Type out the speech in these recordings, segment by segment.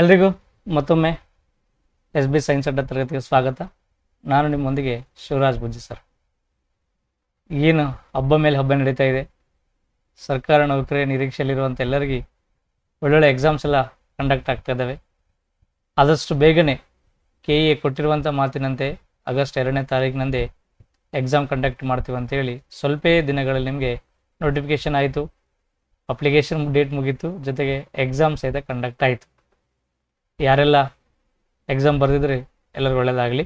ಎಲ್ರಿಗೂ ಮತ್ತೊಮ್ಮೆ S B science ಅಡ್ಡ ತರಗತಿಗೆ ಸ್ವಾಗತ. ನಾನು ನಿಮ್ಮೊಂದಿಗೆ ಶಿವರಾಜ್ ಬುಜ್ಜಿ ಸರ್. ಏನು ಹಬ್ಬ ಮೇಲೆ ಹಬ್ಬ ನಡೀತಾ ಇದೆ. ಸರ್ಕಾರ ನೌಕರಿ ನಿರೀಕ್ಷೆಯಲ್ಲಿರುವಂಥ ಎಲ್ಲರಿಗೂ ಒಳ್ಳೊಳ್ಳೆ ಎಕ್ಸಾಮ್ಸ್ ಎಲ್ಲ ಕಂಡಕ್ಟ್ ಆಗ್ತಾ ಇದ್ದಾವೆ. ಆದಷ್ಟು ಬೇಗನೆ KE ಕೊಟ್ಟಿರುವಂಥ ಮಾತಿನಂತೆ ಆಗಸ್ಟ್ 2ನೇ ತಾರೀಕಿನಂದೇ ಎಕ್ಸಾಮ್ ಕಂಡಕ್ಟ್ ಮಾಡ್ತೀವಿ ಅಂತೇಳಿ ಸ್ವಲ್ಪ ದಿನಗಳಲ್ಲಿ ನಿಮಗೆ ನೋಟಿಫಿಕೇಷನ್ ಆಯಿತು, ಅಪ್ಲಿಕೇಶನ್ ಡೇಟ್ ಮುಗೀತು, ಜೊತೆಗೆ ಎಕ್ಸಾಮ್ ಸಹಿತ ಕಂಡಕ್ಟ್ ಆಯಿತು. ಯಾರೆಲ್ಲ ಎಕ್ಸಾಮ್ ಬರೆದಿದ್ರೆ ಎಲ್ಲರಿಗೂ ಒಳ್ಳೆಯದಾಗಲಿ.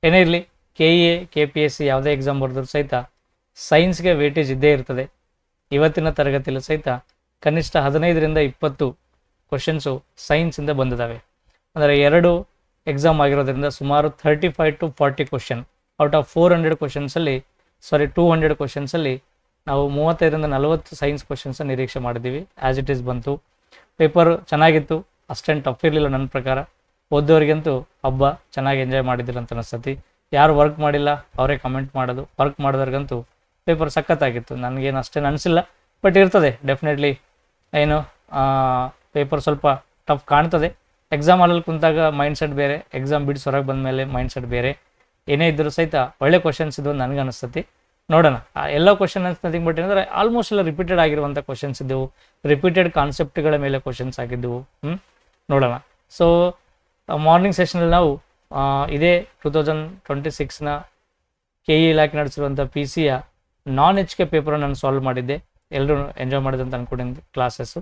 ಏನೇ ಇರಲಿ, KE KPSC ಯಾವುದೇ ಎಕ್ಸಾಮ್ ಬರೆದ್ರು ಸಹಿತ ಸೈನ್ಸ್ಗೆ ವೇಟೇಜ್ ಇದ್ದೇ ಇರ್ತದೆ. ಇವತ್ತಿನ ತರಗತಿಯಲ್ಲಿ ಸಹಿತ ಕನಿಷ್ಠ 15ರಿಂದ 20 ಕ್ವಶನ್ಸು ಸೈನ್ಸಿಂದ ಬಂದಿದ್ದಾವೆ. ಅಂದರೆ 2 ಎಕ್ಸಾಮ್ ಆಗಿರೋದ್ರಿಂದ ಸುಮಾರು 35 to 40 ಕ್ವಶನ್ ಔಟ್ ಆಫ್ 400 ಕ್ವಶನ್ಸಲ್ಲಿ 200 ಕ್ವಶನ್ಸಲ್ಲಿ ನಾವು 35ರಿಂದ 40 ಸೈನ್ಸ್ ಕ್ವಶನ್ಸ್ ನಿರೀಕ್ಷೆ ಮಾಡಿದ್ದೀವಿ. ಆ್ಯಸ್ ಇಟ್ ಈಸ್ ಬಂತು. ಪೇಪರ್ ಚೆನ್ನಾಗಿತ್ತು, ಅಷ್ಟೇನು ಟಫ್ ಇರಲಿಲ್ಲ. ನನ್ನ ಪ್ರಕಾರ ಓದೋರಿಗಂತೂ ಹಬ್ಬ ಚೆನ್ನಾಗಿ ಎಂಜಾಯ್ ಮಾಡಿದ್ದಿಲ್ಲ ಅಂತ ಅನಿಸ್ತತಿ. ಯಾರು ವರ್ಕ್ ಮಾಡಿಲ್ಲ ಅವರೇ ಕಮೆಂಟ್ ಮಾಡೋದು, ವರ್ಕ್ ಮಾಡಿದವ್ರಿಗಂತೂ ಪೇಪರ್ ಸಖತ್ತಾಗಿತ್ತು. ನನಗೇನು ಅಷ್ಟೇನು ಅನಿಸಿಲ್ಲ, ಬಟ್ ಇರ್ತದೆ ಡೆಫಿನೆಟ್ಲಿ. ಏನು ಪೇಪರ್ ಸ್ವಲ್ಪ ಟಫ್ ಕಾಣ್ತದೆ. ಎಕ್ಸಾಮ್ ಹಾಲಲ್ಲಿ ಕುಂತಾಗ ಮೈಂಡ್ ಸೆಟ್ ಬೇರೆ, ಎಕ್ಸಾಮ್ ಬಿಡಿಸಿ ಹೊರಗೆ ಬಂದ ಮೇಲೆ ಮೈಂಡ್ ಸೆಟ್ ಬೇರೆ. ಏನೇ ಇದ್ದರೂ ಸಹಿತ ಒಳ್ಳೆ ಕ್ವಶನ್ಸ್ ಇದ್ವು ನನಗೆ ಅನಿಸ್ತತಿ. ನೋಡೋಣ. ಎಲ್ಲ ಕ್ವಶನ್ ನಥಿಂಗ್ ಬಟ್ ಏನಂದರೆ ಆಲ್ಮೋಸ್ಟ್ ಎಲ್ಲ ರಿಪೀಟೆಡ್ ಆಗಿರುವಂಥ ಕ್ವಶನ್ಸ್ ಇದ್ದವು, ರಿಪೀಟೆಡ್ ಕಾನ್ಸೆಪ್ಟ್ಗಳ ಮೇಲೆ ಕ್ವಶನ್ಸ್ ಆಗಿದ್ದವು. ನೋಡೋಣ. ಸೊ ಮಾರ್ನಿಂಗ್ ಸೆಷನಲ್ಲಿ ನಾವು ಇದೇ 2026ನ KE ಇಲಾಖೆ ನಡೆಸಿರುವಂಥ PCಯ non-HK ಪೇಪರನ್ನು ನಾನು ಸಾಲ್ವ್ ಮಾಡಿದ್ದೆ. ಎಲ್ಲರೂ ಎಂಜಾಯ್ ಮಾಡಿದೆ ಅಂತ ಅಂದ್ಕೊಂಡಿದ್ದೆ ಕ್ಲಾಸಸ್ಸು.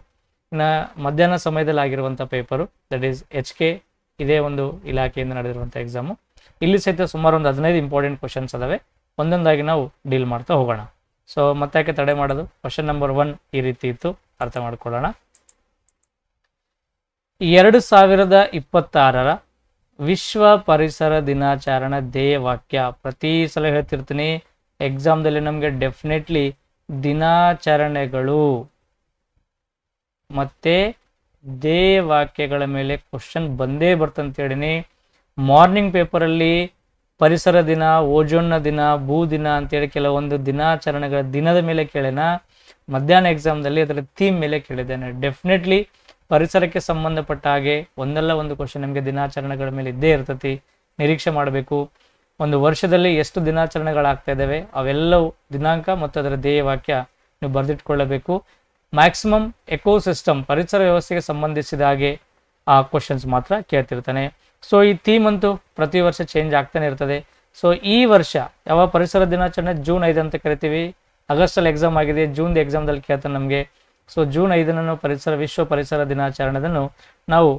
ಇನ್ನು ಮಧ್ಯಾಹ್ನ ಸಮಯದಲ್ಲಿ ಆಗಿರುವಂಥ ಪೇಪರು ದಟ್ ಈಸ್ HK, ಇದೇ ಒಂದು ಇಲಾಖೆಯಿಂದ ನಡೆದಿರುವಂಥ ಎಕ್ಸಾಮು. ಇಲ್ಲಿ ಸಹಿತ ಸುಮಾರು ಒಂದು 15 ಇಂಪಾರ್ಟೆಂಟ್ ಕ್ವಶನ್ಸ್ ಅದಾವೆ. ಒಂದೊಂದಾಗಿ ನಾವು ಡೀಲ್ ಮಾಡ್ತಾ ಹೋಗೋಣ. ಸೊ ಮತ್ತೆ ಯಾಕೆ ತಡೆ ಮಾಡೋದು. ಕ್ವಶನ್ ನಂಬರ್ 1 ಈ ರೀತಿ ಇತ್ತು, ಅರ್ಥ ಮಾಡ್ಕೊಳ್ಳೋಣ. 2026ರ ವಿಶ್ವ ಪರಿಸರ ದಿನಾಚರಣೆ ಧ್ಯೇಯ ವಾಕ್ಯ. ಪ್ರತಿ ಸಲ ಹೇಳ್ತಿರ್ತೀನಿ, ಎಕ್ಸಾಮ್ದಲ್ಲಿ ನಮಗೆ ಡೆಫಿನೆಟ್ಲಿ ದಿನಾಚರಣೆಗಳು ಮತ್ತೆ ಧ್ಯೇಯ ವಾಕ್ಯಗಳ ಮೇಲೆ ಕ್ವಶನ್ ಬಂದೇ ಬರ್ತಂತ ಹೇಳಿನಿ. ಮಾರ್ನಿಂಗ್ ಪೇಪರಲ್ಲಿ ಪರಿಸರ ದಿನ, ಓಜೋನ್ನ ದಿನ, ಭೂ ದಿನ ಅಂತೇಳಿ ಕೆಲವೊಂದು ದಿನಾಚರಣೆಗಳ ದಿನದ ಮೇಲೆ ಕೇಳೇನ. ಮಧ್ಯಾಹ್ನ ಎಕ್ಸಾಮ್ದಲ್ಲಿ ಅದರ ಥೀಮ್ ಮೇಲೆ ಕೇಳಿದ್ದೇನೆ. ಡೆಫಿನೆಟ್ಲಿ ಪರಿಸರಕ್ಕೆ ಸಂಬಂಧಪಟ್ಟ ಹಾಗೆ ಒಂದಲ್ಲ ಒಂದು ಕ್ವಶನ್ ನಮಗೆ ದಿನಾಚರಣೆಗಳ ಮೇಲೆ ಇದ್ದೇ ಇರ್ತತಿ. ನಿರೀಕ್ಷೆ ಮಾಡಬೇಕು. ಒಂದು ವರ್ಷದಲ್ಲಿ ಎಷ್ಟು ದಿನಾಚರಣೆಗಳಾಗ್ತಾ ಇದ್ದಾವೆ ಅವೆಲ್ಲವೂ ದಿನಾಂಕ ಮತ್ತು ಅದರ ಧ್ಯೇಯ ವಾಕ್ಯ ನೀವು ಬರೆದಿಟ್ಕೊಳ್ಳಬೇಕು. ಮ್ಯಾಕ್ಸಿಮಮ್ ಎಕೋಸಿಸ್ಟಮ್, ಪರಿಸರ ವ್ಯವಸ್ಥೆಗೆ ಸಂಬಂಧಿಸಿದ ಹಾಗೆ ಆ ಕ್ವಶನ್ಸ್ ಮಾತ್ರ ಕೇಳ್ತಿರ್ತಾನೆ. ಸೊ ಈ ಥೀಮ್ ಅಂತೂ ಪ್ರತಿ ವರ್ಷ ಚೇಂಜ್ ಆಗ್ತಾನೆ ಇರ್ತದೆ. ಸೊ ಈ ವರ್ಷ ಯಾವ ಪರಿಸರ ದಿನಾಚರಣೆ ಜೂನ್ 5 ಅಂತ ಕರಿತೀವಿ. ಆಗಸ್ಟಲ್ಲಿ ಎಕ್ಸಾಮ್ ಆಗಿದೆ, ಜೂನ್ದು ಎಕ್ಸಾಮ್ದಲ್ಲಿ ಕೇಳ್ತಾನೆ ನಮಗೆ. ಸೊ ಜೂನ್ 5 ವಿಶ್ವ ಪರಿಸರ ದಿನಾಚರಣೆಯನ್ನು ನಾವು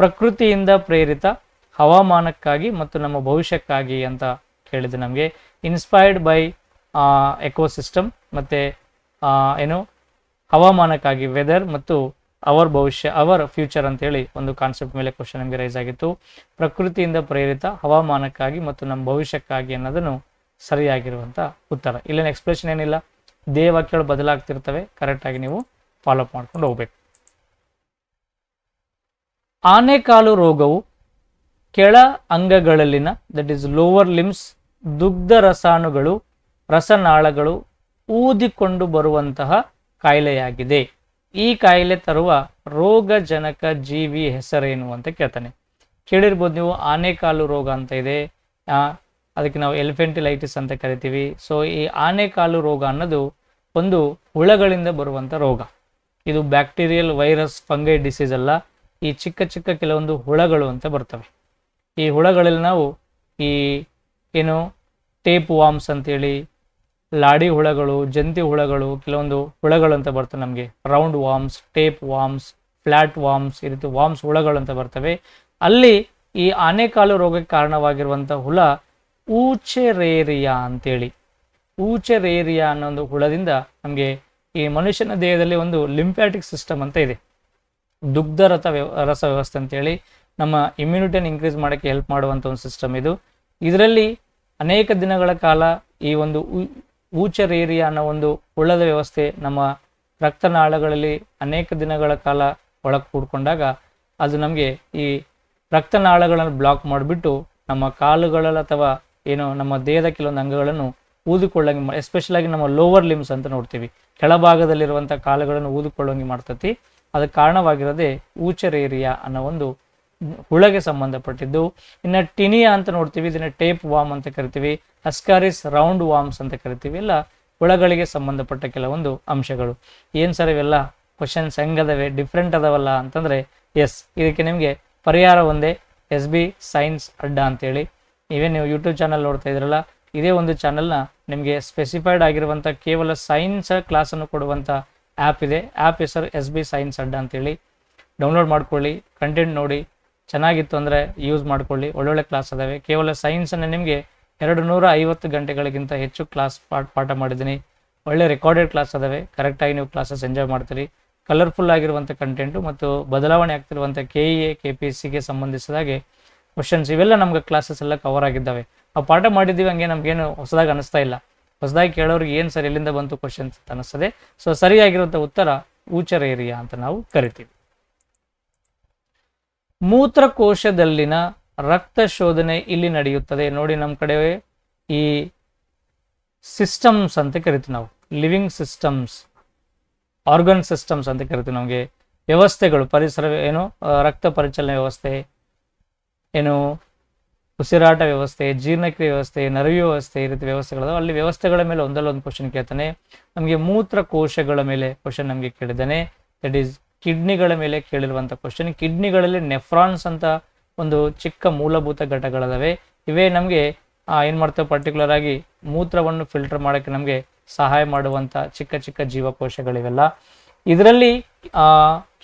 ಪ್ರಕೃತಿಯಿಂದ ಪ್ರೇರಿತ ಹವಾಮಾನಕ್ಕಾಗಿ ಮತ್ತು ನಮ್ಮ ಭವಿಷ್ಯಕ್ಕಾಗಿ ಅಂತ ಕೇಳಿದೆ. ನಮಗೆ ಇನ್ಸ್ಪೈರ್ಡ್ ಬೈ ಎಕೋಸಿಸ್ಟಮ್ ಮತ್ತು ಏನು ಹವಾಮಾನಕ್ಕಾಗಿ ವೆದರ್ ಮತ್ತು ಅವರ್ ಭವಿಷ್ಯ, ಅವರ್ ಫ್ಯೂಚರ್ ಅಂತೇಳಿ ಒಂದು ಕಾನ್ಸೆಪ್ಟ್ ಮೇಲೆ ಕ್ವಶನ್ ನಮಗೆ ರೈಸ್ ಆಗಿತ್ತು. ಪ್ರಕೃತಿಯಿಂದ ಪ್ರೇರಿತ ಹವಾಮಾನಕ್ಕಾಗಿ ಮತ್ತು ನಮ್ಮ ಭವಿಷ್ಯಕ್ಕಾಗಿ ಅನ್ನೋದನ್ನು ಸರಿಯಾಗಿರುವಂಥ ಉತ್ತರ. ಇಲ್ಲೇನು ಎಕ್ಸ್ಪ್ರೆಷನ್ ಏನಿಲ್ಲ, ಧ್ಯೇಯ ವಾಕ್ಯಗಳು ಬದಲಾಗ್ತಿರ್ತವೆ, ಕರೆಕ್ಟಾಗಿ ನೀವು ಫಾಲೋಅಪ್ ಮಾಡ್ಕೊಂಡು ಹೋಗ್ಬೇಕು. ಆನೆಕಾಲು ರೋಗವು ಕೆಳ ಅಂಗಗಳಲ್ಲಿನ ದಟ್ ಈಸ್ ಲೋವರ್ ಲಿಮ್ಸ್ ದುಗ್ಧ ರಸಾಣುಗಳು, ರಸನಾಳಗಳು ಊದಿಕೊಂಡು ಬರುವಂತಹ ಕಾಯಿಲೆಯಾಗಿದೆ. ಈ ಕಾಯಿಲೆ ತರುವ ರೋಗಜನಕ ಜೀವಿ ಹೆಸರೇನು ಅಂತ ಕೇಳ್ತಾನೆ. ಕೇಳಿರ್ಬೋದು ನೀವು, ಆನೆಕಾಲು ರೋಗ ಅಂತ ಇದೆ, ಅದಕ್ಕೆ ನಾವು ಎಲಿಫೆಂಟಿಲೈಟಿಸ್ ಅಂತ ಕರಿತೀವಿ. ಸೊ ಈ ಆನೆಕಾಲು ರೋಗ ಅನ್ನೋದು ಒಂದು ಹುಳಗಳಿಂದ ಬರುವಂಥ ರೋಗ. ಇದು ಬ್ಯಾಕ್ಟೀರಿಯಲ್, ವೈರಸ್, ಫಂಗೈ ಡಿಸೀಸ್ ಅಲ್ಲ. ಈ ಚಿಕ್ಕ ಚಿಕ್ಕ ಕೆಲವೊಂದು ಹುಳಗಳು ಅಂತ ಬರ್ತವೆ. ಈ ಹುಳಗಳಲ್ಲಿ ನಾವು ಈ ಏನು ಟೇಪ್ ವಾಮ್ಸ್ ಅಂತೇಳಿ, ಲಾಡಿ ಹುಳಗಳು, ಜಂತಿ ಹುಳಗಳು, ಕೆಲವೊಂದು ಹುಳಗಳು ಅಂತ ಬರ್ತವೆ ನಮಗೆ. Round worms, tape worms, flat worms, ಈ ರೀತಿ ವಾಮ್ಸ್ ಹುಳಗಳು ಅಂತ ಬರ್ತವೆ. ಅಲ್ಲಿ ಈ ಆನೆಕಾಲು ರೋಗಕ್ಕೆ ಕಾರಣವಾಗಿರುವಂಥ ಹುಳ ಊಚೆರೇರಿಯಾ ಅಂತೇಳಿ, ಊಚೆರೇರಿಯಾ ಅನ್ನೋ ಒಂದು ಹುಳದಿಂದ ನಮಗೆ ಈ ಮನುಷ್ಯನ ದೇಹದಲ್ಲಿ ಒಂದು ಲಿಂಫ್ಯಾಟಿಕ್ ಸಿಸ್ಟಮ್ ಅಂತ ಇದೆ, ದುಗ್ಧ ರಸ ವ್ಯವಸ್ಥೆ ಅಂತೇಳಿ ನಮ್ಮ ಇಮ್ಯುನಿಟಿಯನ್ನು ಇನ್ಕ್ರೀಸ್ ಮಾಡೋಕ್ಕೆ ಹೆಲ್ಪ್ ಮಾಡುವಂಥ ಒಂದು ಸಿಸ್ಟಮ್ ಇದು. ಇದರಲ್ಲಿ ಅನೇಕ ದಿನಗಳ ಕಾಲ ಈ ಒಂದು ಊಚರೇರಿಯಾ ಅನ್ನೋ ಒಂದು ಹುಳದ ವ್ಯವಸ್ಥೆ ನಮ್ಮ ರಕ್ತನಾಳಗಳಲ್ಲಿ ಅನೇಕ ದಿನಗಳ ಕಾಲ ಒಳಗೆ ಕೂಡ್ಕೊಂಡಾಗ ಅದು ನಮಗೆ ಈ ರಕ್ತನಾಳಗಳನ್ನು ಬ್ಲಾಕ್ ಮಾಡಿಬಿಟ್ಟು ನಮ್ಮ ಕಾಲುಗಳಲ್ಲಿ ಅಥವಾ ಏನು ನಮ್ಮ ದೇಹದ ಕೆಲವೊಂದು ಅಂಗಗಳನ್ನು ಊದಿಕೊಳ್ಳಂಗೆ, ಎಸ್ಪೆಷಲಾಗಿ ನಮ್ಮ ಲೋವರ್ ಲಿಮ್ಸ್ ಅಂತ ನೋಡ್ತೀವಿ, ಕೆಳಭಾಗದಲ್ಲಿರುವಂಥ ಕಾಲುಗಳನ್ನು ಊದಿಕೊಳ್ಳಂಗೆ ಮಾಡ್ತತಿ. ಅದಕ್ಕೆ ಕಾರಣವಾಗಿರೋದೇ ಊಚರೇರಿಯಾ ಅನ್ನೋ ಒಂದು ಹುಳಗೆ ಸಂಬಂಧಪಟ್ಟಿದ್ದು. ಇನ್ನು ಟಿನಿಯಾ ಅಂತ ನೋಡ್ತೀವಿ, ಇದನ್ನ ಟೇಪ್ ವಾಮ್ ಅಂತ ಕರಿತೀವಿ. ಅಸ್ಕಾರಿಸ್ ರೌಂಡ್ ವಾಮ್ಸ್ ಅಂತ ಕರಿತೀವಿ. ಎಲ್ಲ ಹುಳಗಳಿಗೆ ಸಂಬಂಧಪಟ್ಟ ಕೆಲವೊಂದು ಅಂಶಗಳು. ಏನು ಸರ್ ಇವೆಲ್ಲ ಕ್ವಶನ್ಸ್ ಹೆಂಗದವೆ, ಡಿಫ್ರೆಂಟ್ ಅದಾವಲ್ಲ ಅಂತಂದರೆ ಎಸ್, ಇದಕ್ಕೆ ನಿಮಗೆ ಪರಿಹಾರ ಒಂದೇ, SB ಸೈನ್ಸ್ ಅಡ್ಡ ಅಂತೇಳಿ. ನೀವೇ ನೀವು ಯೂಟ್ಯೂಬ್ ಚಾನಲ್ ನೋಡ್ತಾ ಇದ್ರಲ್ಲ, ಇದೇ ಒಂದು ಚಾನಲ್ನ ನಿಮಗೆ ಸ್ಪೆಸಿಫೈಡ್ ಆಗಿರುವಂಥ ಕೇವಲ ಸೈನ್ಸ್ ಕ್ಲಾಸನ್ನು ಕೊಡುವಂಥ ಆ್ಯಪ್ ಇದೆ. ಆ್ಯಪ್ ಹೆಸರು SB ಸೈನ್ಸ್ ಅಡ್ಡ ಅಂತೇಳಿ. ಡೌನ್ಲೋಡ್ ಮಾಡ್ಕೊಳ್ಳಿ, ಕಂಟೆಂಟ್ ನೋಡಿ, ಚೆನ್ನಾಗಿತ್ತು ಅಂದರೆ ಯೂಸ್ ಮಾಡ್ಕೊಳ್ಳಿ. ಒಳ್ಳೊಳ್ಳೆ ಕ್ಲಾಸ್ ಅದಾವೆ. ಕೇವಲ ಸೈನ್ಸನ್ನು ನಿಮಗೆ 250 ಗಂಟೆಗಳಿಗಿಂತ ಹೆಚ್ಚು ಕ್ಲಾಸ್ ಪಾಠ ಮಾಡಿದ್ದೀನಿ. ಒಳ್ಳೆ ರೆಕಾರ್ಡೆಡ್ ಕ್ಲಾಸ್ ಅದಾವೆ. ಕರೆಕ್ಟಾಗಿ ನೀವು ಕ್ಲಾಸಸ್ ಎಂಜಾಯ್ ಮಾಡ್ತೀರಿ. ಕಲರ್ಫುಲ್ ಆಗಿರುವಂಥ ಕಂಟೆಂಟು ಮತ್ತು ಬದಲಾವಣೆ ಆಗ್ತಿರುವಂಥ KEA KPSCಗೆ ಸಂಬಂಧಿಸಿದಾಗೆ ಕ್ವಶನ್ಸ್ ಇವೆಲ್ಲ ನಮ್ಗೆ ಕ್ಲಾಸಸ್ ಎಲ್ಲ ಕವರ್ ಆಗಿದ್ದಾವೆ. ನಾವು ಪಾಠ ಮಾಡಿದ್ದೀವಿ, ಹಂಗೆ ನಮಗೇನು ಹೊಸದಾಗಿ ಅನಿಸ್ತಾ ಇಲ್ಲ. ಹೊಸದಾಗಿ ಕೇಳೋರಿಗೆ ಏನು ಸರ್ ಎಲ್ಲಿಂದ ಬಂತು ಕ್ವಶನ್ಸ್ ಅಂತ ಅನಿಸ್ತದೆ. ಸೊ ಸರಿಯಾಗಿರುವಂಥ ಉತ್ತರ ಊಚರ ಏರಿಯಾ ಅಂತ ನಾವು ಕರಿತೀವಿ. ಮೂತ್ರಕೋಶದಲ್ಲಿನ ರಕ್ತ ಶೋಧನೆ ಇಲ್ಲಿ ನಡೆಯುತ್ತದೆ. ನೋಡಿ, ನಮ್ಮ ಕಡೆ ಈ ಸಿಸ್ಟಮ್ಸ್ ಅಂತ ಕರಿತೀವಿ ನಾವು, ಲಿವಿಂಗ್ ಸಿಸ್ಟಮ್ಸ್, ಆರ್ಗನ್ ಸಿಸ್ಟಮ್ಸ್ ಅಂತ ಕರಿತೀವಿ. ನಮಗೆ ವ್ಯವಸ್ಥೆಗಳು, ಪರಿಸರ ಏನು, ರಕ್ತ ಪರಿಚಲನೆ ವ್ಯವಸ್ಥೆ, ಏನು ಉಸಿರಾಟ ವ್ಯವಸ್ಥೆ, ಜೀರ್ಣಕ್ರಿಯೆ ವ್ಯವಸ್ಥೆ, ನರವಿ ವ್ಯವಸ್ಥೆ, ಈ ರೀತಿ ವ್ಯವಸ್ಥೆಗಳು. ಅಲ್ಲಿ ವ್ಯವಸ್ಥೆಗಳ ಮೇಲೆ ಒಂದಲ್ಲ ಒಂದು ಕ್ವಶನ್ ಕೇಳ್ತಾನೆ. ನಮಗೆ ಮೂತ್ರಕೋಶಗಳ ಮೇಲೆ ಕ್ವಶನ್ ನಮಗೆ ಕೇಳಿದ್ದಾನೆ. ದಟ್ ಈಸ್ ಕಿಡ್ನಿಗಳ ಮೇಲೆ ಕೇಳಿರುವಂಥ ಕ್ವಶನ್. ಕಿಡ್ನಿಗಳಲ್ಲಿ ನೆಫ್ರಾನ್ಸ್ ಅಂತ ಒಂದು ಚಿಕ್ಕ ಮೂಲಭೂತ ಘಟಕಗಳಿದಾವೆ. ಇವೇ ನಮಗೆ ಏನು ಮಾಡ್ತೇವೆ, ಪರ್ಟಿಕ್ಯುಲರ್ ಆಗಿ ಮೂತ್ರವನ್ನು ಫಿಲ್ಟರ್ ಮಾಡೋಕ್ಕೆ ನಮಗೆ ಸಹಾಯ ಮಾಡುವಂಥ ಚಿಕ್ಕ ಚಿಕ್ಕ ಜೀವಕೋಶಗಳಿವೆಲ್ಲ. ಇದರಲ್ಲಿ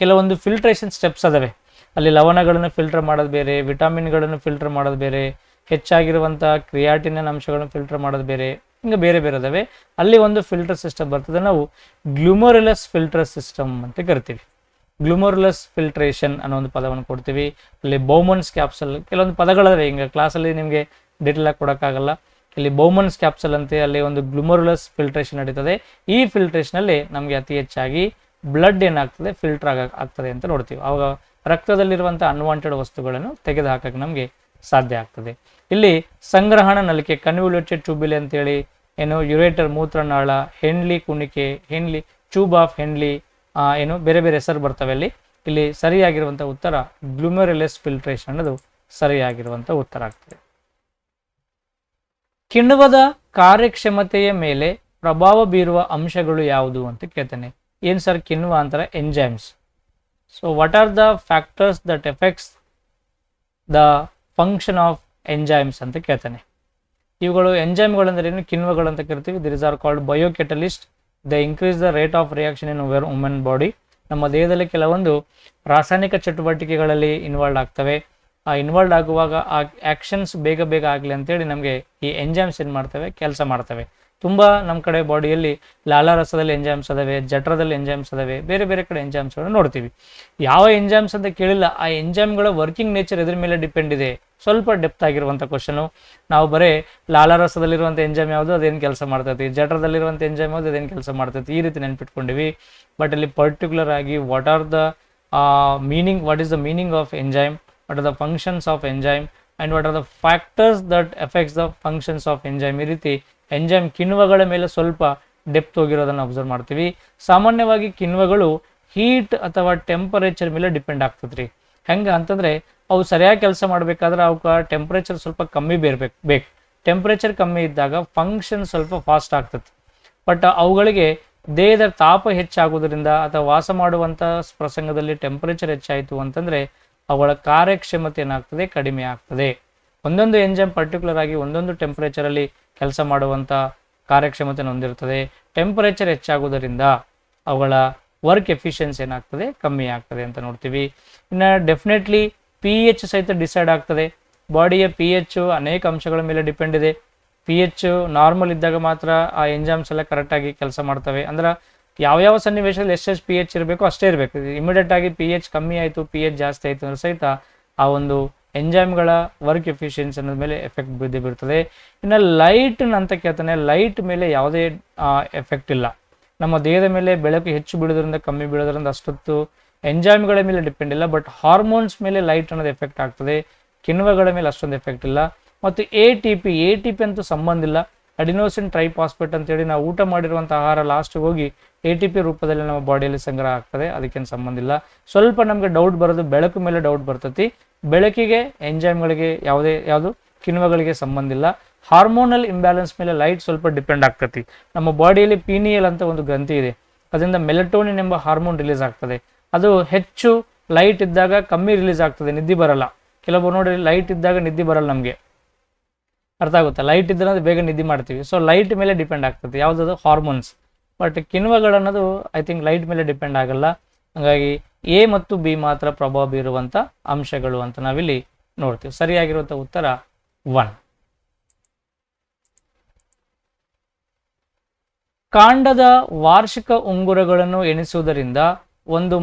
ಕೆಲವೊಂದು ಫಿಲ್ಟ್ರೇಷನ್ ಸ್ಟೆಪ್ಸ್ ಅದಾವೆ. ಅಲ್ಲಿ ಲವಣಗಳನ್ನು ಫಿಲ್ಟರ್ ಮಾಡೋದು ಬೇರೆ, ವಿಟಮಿನ್ಗಳನ್ನು ಫಿಲ್ಟರ್ ಮಾಡೋದು ಬೇರೆ, ಹೆಚ್ಚಾಗಿರುವಂಥ ಕ್ರಿಯಾಟಿನ್ ಅಂಶಗಳನ್ನು ಫಿಲ್ಟರ್ ಮಾಡೋದು ಬೇರೆ, ಹಿಂಗೆ ಬೇರೆ ಬೇರೆ ಅದಾವೆ. ಅಲ್ಲಿ ಒಂದು ಫಿಲ್ಟರ್ ಸಿಸ್ಟಮ್ ಬರ್ತದೆ, ನಾವು ಗ್ಲುಮೊರುಲಸ್ ಫಿಲ್ಟರ್ ಸಿಸ್ಟಮ್ ಅಂತ ಕರಿತೀವಿ. ಗ್ಲುಮೊರುಲಸ್ ಫಿಲ್ಟ್ರೇಷನ್ ಅನ್ನೋ ಒಂದು ಪದವನ್ನು ಕೊಡ್ತೀವಿ. ಅಲ್ಲಿ ಬೌಮನ್ಸ್ ಕ್ಯಾಪ್ಸಲ್, ಕೆಲವೊಂದು ಪದಗಳಿವೆ, ಹಿಂಗೆ ಕ್ಲಾಸಲ್ಲಿ ನಿಮಗೆ ಡೀಟೇಲ್ ಆಗಿ ಕೊಡೋಕ್ಕಾಗಲ್ಲ. ಇಲ್ಲಿ ಬೌಮನ್ಸ್ ಕ್ಯಾಪ್ಸಲ್ ಅಂತೆ, ಅಲ್ಲಿ ಒಂದು ಗ್ಲುಮೊರುಲಸ್ ಫಿಲ್ಟ್ರೇಷನ್ ನಡೀತದೆ. ಈ ಫಿಲ್ಟ್ರೇಷನಲ್ಲಿ ನಮಗೆ ಅತಿ ಹೆಚ್ಚಾಗಿ ಬ್ಲಡ್ ಏನಾಗ್ತದೆ, ಫಿಲ್ಟರ್ ಆಗ್ತದೆ ಅಂತ ನೋಡ್ತೀವಿ. ಆವಾಗ ರಕ್ತದಲ್ಲಿರುವಂಥ ಅನ್ವಾಂಟೆಡ್ ವಸ್ತುಗಳನ್ನು ತೆಗೆದು ಹಾಕಕ್ಕೆ ನಮಗೆ ಸಾಧ್ಯ ಆಗ್ತದೆ. ಇಲ್ಲಿ ಸಂಗ್ರಹಣ ನಲಿಕೆ, ಕನ್ವಲ್ಯೂಟೆಡ್ ಟ್ಯೂಬ್ಯುಲಿ ಅಂತೇಳಿ, ಏನು ಯುರೇಟರ್ ಮೂತ್ರನಾಳ, ಹೆನ್ಲಿ ಕುಣಿಕೆ, ಹೆನ್ಲಿ ಟ್ಯೂಬ್ ಆಫ್ ಹೆನ್ಲಿ, ಏನು ಬೇರೆ ಬೇರೆ ಹೆಸರು ಬರ್ತವೆ ಅಲ್ಲಿ. ಇಲ್ಲಿ ಸರಿಯಾಗಿರುವಂಥ ಉತ್ತರ ಗ್ಲುಮೊರುಲಸ್ ಫಿಲ್ಟ್ರೇಷನ್ ಅನ್ನೋದು ಸರಿಯಾಗಿರುವಂಥ ಉತ್ತರ ಆಗ್ತದೆ. ಕಿಣ್ವದ ಕಾರ್ಯಕ್ಷಮತೆಯ ಮೇಲೆ ಪ್ರಭಾವ ಬೀರುವ ಅಂಶಗಳು ಯಾವುದು ಅಂತ ಕೇಳ್ತಾನೆ. ಏನು ಸರ್ ಕಿಣ್ವ ಅಂತಾರೆ? Enzymes. So what are the factors that effects the function of enzymes ಅಂತ ಕೇಳ್ತಾನೆ. ಇವುಗಳು ಎಂಜೈಮ್ಗಳು ಅಂದ್ರೆ ಏನು, ಕಿಣ್ವಗಳು ಅಂತ ಕರಿತೀವಿ. This are called biocatalyst. They increase the rate of reaction in woman body. ನಮ್ಮ ದೇಹದಲ್ಲಿ ಕೆಲವೊಂದು ರಾಸಾಯನಿಕ ಚಟುವಟಿಕೆಗಳಲ್ಲಿ ಇನ್ವಾಲ್ವ್ ಆಗ್ತವೆ. ಆ ಇನ್ವಾಲ್ವ್ ಆಗುವಾಗ ಆ ಆ್ಯಕ್ಷನ್ಸ್ ಬೇಗ ಬೇಗ ಆಗಲಿ ಅಂತೇಳಿ ನಮಗೆ ಈ ಎಂಜೈಮ್ಸ್ ಏನು ಮಾಡ್ತವೆ, ಕೆಲಸ ಮಾಡ್ತವೆ. ತುಂಬ ನಮ್ಮ ಕಡೆ ಬಾಡಿಯಲ್ಲಿ ಲಾಲಾರಸದಲ್ಲಿ ಎಂಜೈಮ್ಸ್ ಅದಾವೆ, ಜಠರದಲ್ಲಿ ಎಂಜೈಮ್ಸ್ ಅದಾವೆ, ಬೇರೆ ಬೇರೆ ಕಡೆ ಎಂಜೈಮ್ಸ್ಗಳನ್ನು ನೋಡ್ತೀವಿ. ಯಾವ ಎಂಜೈಮ್ಸ್ ಅಂತ ಕೇಳಿಲ್ಲ, ಆ ಎಂಜೈಮ್ಗಳ ವರ್ಕಿಂಗ್ ನೇಚರ್ ಇದ್ರ ಮೇಲೆ ಡಿಪೆಂಡ್ ಇದೆ. ಸ್ವಲ್ಪ ಡೆಪ್ತ್ ಆಗಿರುವಂಥ ಕ್ವಶನು. ನಾವು ಬರೀ ಲಾಲಾರಸದಲ್ಲಿರುವಂಥ ಎಂಜೈಮ್ ಯಾವುದು, ಅದೇನು ಕೆಲಸ ಮಾಡ್ತೈತಿ, ಜಠರದಲ್ಲಿರುವಂಥ ಎಂಜೈಮ್ ಯಾವುದು, ಅದೇನು ಕೆಲಸ ಮಾಡ್ತೈತಿ, ಈ ರೀತಿ ನೆನ್ಪಿಟ್ಕೊಂಡಿವಿ. ಬಟ್ ಅಲ್ಲಿ ಪರ್ಟಿಕ್ಯುಲರ್ ಆಗಿ what are the meaning, what is the meaning of enzyme, what are the functions of enzyme and what are the factors that affects the functions of enzyme. ಈ ರೀತಿ ಎಂಜೈಮ್ ಕಿಣ್ವಗಳ ಮೇಲೆ ಸ್ವಲ್ಪ ಡೆಪ್ತ್ ಹೋಗಿರೋದನ್ನು ಅಬ್ಸರ್ವ್ ಮಾಡ್ತೀವಿ. ಸಾಮಾನ್ಯವಾಗಿ ಕಿಣ್ವಗಳು heat ಅಥವಾ temperature ಮೇಲೆ depend ಆಗ್ತದ್ರಿ. ಹೆಂಗೆ ಅಂತಂದರೆ ಅವು ಸರಿಯಾಗಿ ಕೆಲಸ ಮಾಡಬೇಕಾದ್ರೆ ಅವಕ್ಕೆ ಟೆಂಪ್ರೇಚರ್ ಸ್ವಲ್ಪ ಕಮ್ಮಿ ಬೇಕು. ಟೆಂಪ್ರೇಚರ್ ಕಮ್ಮಿ ಇದ್ದಾಗ ಫಂಕ್ಷನ್ ಸ್ವಲ್ಪ ಫಾಸ್ಟ್ ಆಗ್ತದೆ. ಬಟ್ ಅವುಗಳಿಗೆ ದೇಹದ ತಾಪ ಹೆಚ್ಚಾಗೋದ್ರಿಂದ ಅಥವಾ ವಾಸ ಮಾಡುವಂಥ ಪ್ರಸಂಗದಲ್ಲಿ ಟೆಂಪ್ರೇಚರ್ ಹೆಚ್ಚಾಯಿತು ಅಂತಂದರೆ ಅವುಗಳ ಕಾರ್ಯಕ್ಷಮತೆ ಏನಾಗ್ತದೆ, ಕಡಿಮೆ ಆಗ್ತದೆ. ಒಂದೊಂದು ಎಂಜೈಮ್ ಪರ್ಟಿಕ್ಯುಲರ್ ಆಗಿ ಒಂದೊಂದು ಟೆಂಪರೇಚರಲ್ಲಿ ಕೆಲಸ ಮಾಡುವಂಥ ಕಾರ್ಯಕ್ಷಮತೆ ಹೊಂದಿರ್ತದೆ. ಟೆಂಪರೇಚರ್ ಹೆಚ್ಚಾಗೋದರಿಂದ ಅವುಗಳ ವರ್ಕ್ ಎಫಿಷಿಯನ್ಸಿ ಏನಾಗ್ತದೆ, ಕಮ್ಮಿ ಆಗ್ತದೆ ಅಂತ ನೋಡ್ತೀವಿ. ಇನ್ನು ಡೆಫಿನೆಟ್ಲಿ pH ಸಹಿತ ಡಿಸೈಡ್ ಆಗ್ತದೆ. ಬಾಡಿಯ pH ಅನೇಕ ಅಂಶಗಳ ಮೇಲೆ ಡಿಪೆಂಡ್ ಇದೆ. pH ನಾರ್ಮಲ್ ಇದ್ದಾಗ ಮಾತ್ರ ಆ ಎಂಜೈಮ್ಸ್ ಎಲ್ಲ ಕರೆಕ್ಟಾಗಿ ಕೆಲಸ ಮಾಡ್ತವೆ. ಅಂದ್ರೆ ಯಾವ ಸನ್ನಿವೇಶದಲ್ಲಿ ಎಷ್ಟು pH ಇರಬೇಕು ಅಷ್ಟೇ ಇರಬೇಕು. ಇಮಿಡಿಯೇಟ್ ಆಗಿ pH ಕಮ್ಮಿ ಆಯಿತು, pH ಜಾಸ್ತಿ ಆಯಿತು ಅಂದ್ರೆ ಸಹಿತ ಆ ಒಂದು ಎಂಜೈಮ್ಗಳ ವರ್ಕ್ ಎಫಿಷಿಯನ್ಸಿ ಅನ್ನೋದ ಮೇಲೆ ಎಫೆಕ್ಟ್ ಬೀರ್ತದೆ. ಇನ್ನು ಲೈಟ್ ಅಂತ ಕೇಳ್ತಾನೆ. ಲೈಟ್ ಮೇಲೆ ಯಾವುದೇ ಎಫೆಕ್ಟ್ ಇಲ್ಲ. ನಮ್ಮ ದೇಹದ ಮೇಲೆ ಬೆಳಕು ಹೆಚ್ಚು ಬೀಳೋದ್ರಿಂದ ಕಮ್ಮಿ ಬೀಳೋದ್ರಿಂದ ಅಷ್ಟೊತ್ತು ಎಂಜೈಮ್ಗಳ ಮೇಲೆ ಡಿಪೆಂಡ್ ಇಲ್ಲ. ಬಟ್ ಹಾರ್ಮೋನ್ಸ್ ಮೇಲೆ ಲೈಟ್ ಅನ್ನೋದು ಎಫೆಕ್ಟ್ ಆಗ್ತದೆ. ಕಿಣ್ವಗಳ ಮೇಲೆ ಅಷ್ಟೊಂದು ಎಫೆಕ್ಟ್ ಇಲ್ಲ. ಮತ್ತು ATP ಅಂತೂ ಸಂಬಂಧ ಇಲ್ಲ. ಅಡಿನೋಸಿನ್ ಟ್ರೈಫಾಸ್ಫೇಟ್ ಅಂತೇಳಿ ನಾವು ಊಟ ಮಾಡಿರುವಂಥ ಆಹಾರ ಲಾಸ್ಟಿಗೆ ಹೋಗಿ ATP ರೂಪದಲ್ಲಿ ನಮ್ಮ ಬಾಡಿಯಲ್ಲಿ ಸಂಗ್ರಹ ಆಗ್ತದೆ. ಅದಕ್ಕೇನು ಸಂಬಂಧ ಇಲ್ಲ. ಸ್ವಲ್ಪ ನಮಗೆ ಡೌಟ್ ಬರೋದು ಬೆಳಕು ಮೇಲೆ ಡೌಟ್ ಬರ್ತೈತಿ. ಬೆಳಕಿಗೆ ಎಂಜೈಮ್ಗಳಿಗೆ ಯಾವುದು ಕಿಣ್ವಗಳಿಗೆ ಸಂಬಂಧ ಇಲ್ಲ. ಹಾರ್ಮೋನಲ್ ಇಂಬ್ಯಾಲೆನ್ಸ್ ಮೇಲೆ ಲೈಟ್ ಸ್ವಲ್ಪ ಡಿಪೆಂಡ್ ಆಗ್ತತಿ. ನಮ್ಮ ಬಾಡಿಯಲ್ಲಿ ಪೀನಿಯಲ್ ಅಂತ ಒಂದು ಗ್ರಂಥಿ ಇದೆ, ಅದರಿಂದ ಮೆಲಟೋನಿನ್ ಎಂಬ ಹಾರ್ಮೋನ್ ರಿಲೀಸ್ ಆಗ್ತದೆ. ಅದು ಹೆಚ್ಚು ಲೈಟ್ ಇದ್ದಾಗ ಕಮ್ಮಿ ರಿಲೀಸ್ ಆಗ್ತದೆ, ನಿದ್ದೆ ಬರಲ್ಲ. ಕೆಲವೊಬ್ಬರು ನೋಡಿ ಲೈಟ್ ಇದ್ದಾಗ ನಿದ್ದೆ ಬರಲ್ಲ, ನಮಗೆ ಅರ್ಥ ಆಗುತ್ತಾ? ಲೈಟ್ ಇದ್ದರೆ ಬೇಗ ನಿದ್ದೆ ಮಾಡ್ತೀವಿ. ಸೊ ಲೈಟ್ ಮೇಲೆ ಡಿಪೆಂಡ್ ಆಗ್ತದೆ ಯಾವುದದು ಹಾರ್ಮೋನ್ಸ್. ಬಟ್ ಕಿಣ್ವಗಳನ್ನೋದು ಐ ಥಿಂಕ್ ಲೈಟ್ ಮೇಲೆ ಡಿಪೆಂಡ್ ಆಗಲ್ಲ. ಹಾಗಾಗಿ ಎ ಮತ್ತು ಬಿ ಮಾತ್ರ ಪ್ರಭಾವ ಬೀರುವಂಥ ಅಂಶಗಳು ಅಂತ ನಾವಿಲ್ಲಿ ನೋಡ್ತೀವಿ. ಸರಿಯಾಗಿರುವಂಥ ಉತ್ತರ 1. ಕಾಂಡದ ವಾರ್ಷಿಕ ಉಂಗುರಗಳನ್ನು ಎಣಿಸುವುದರಿಂದ ಒಂದು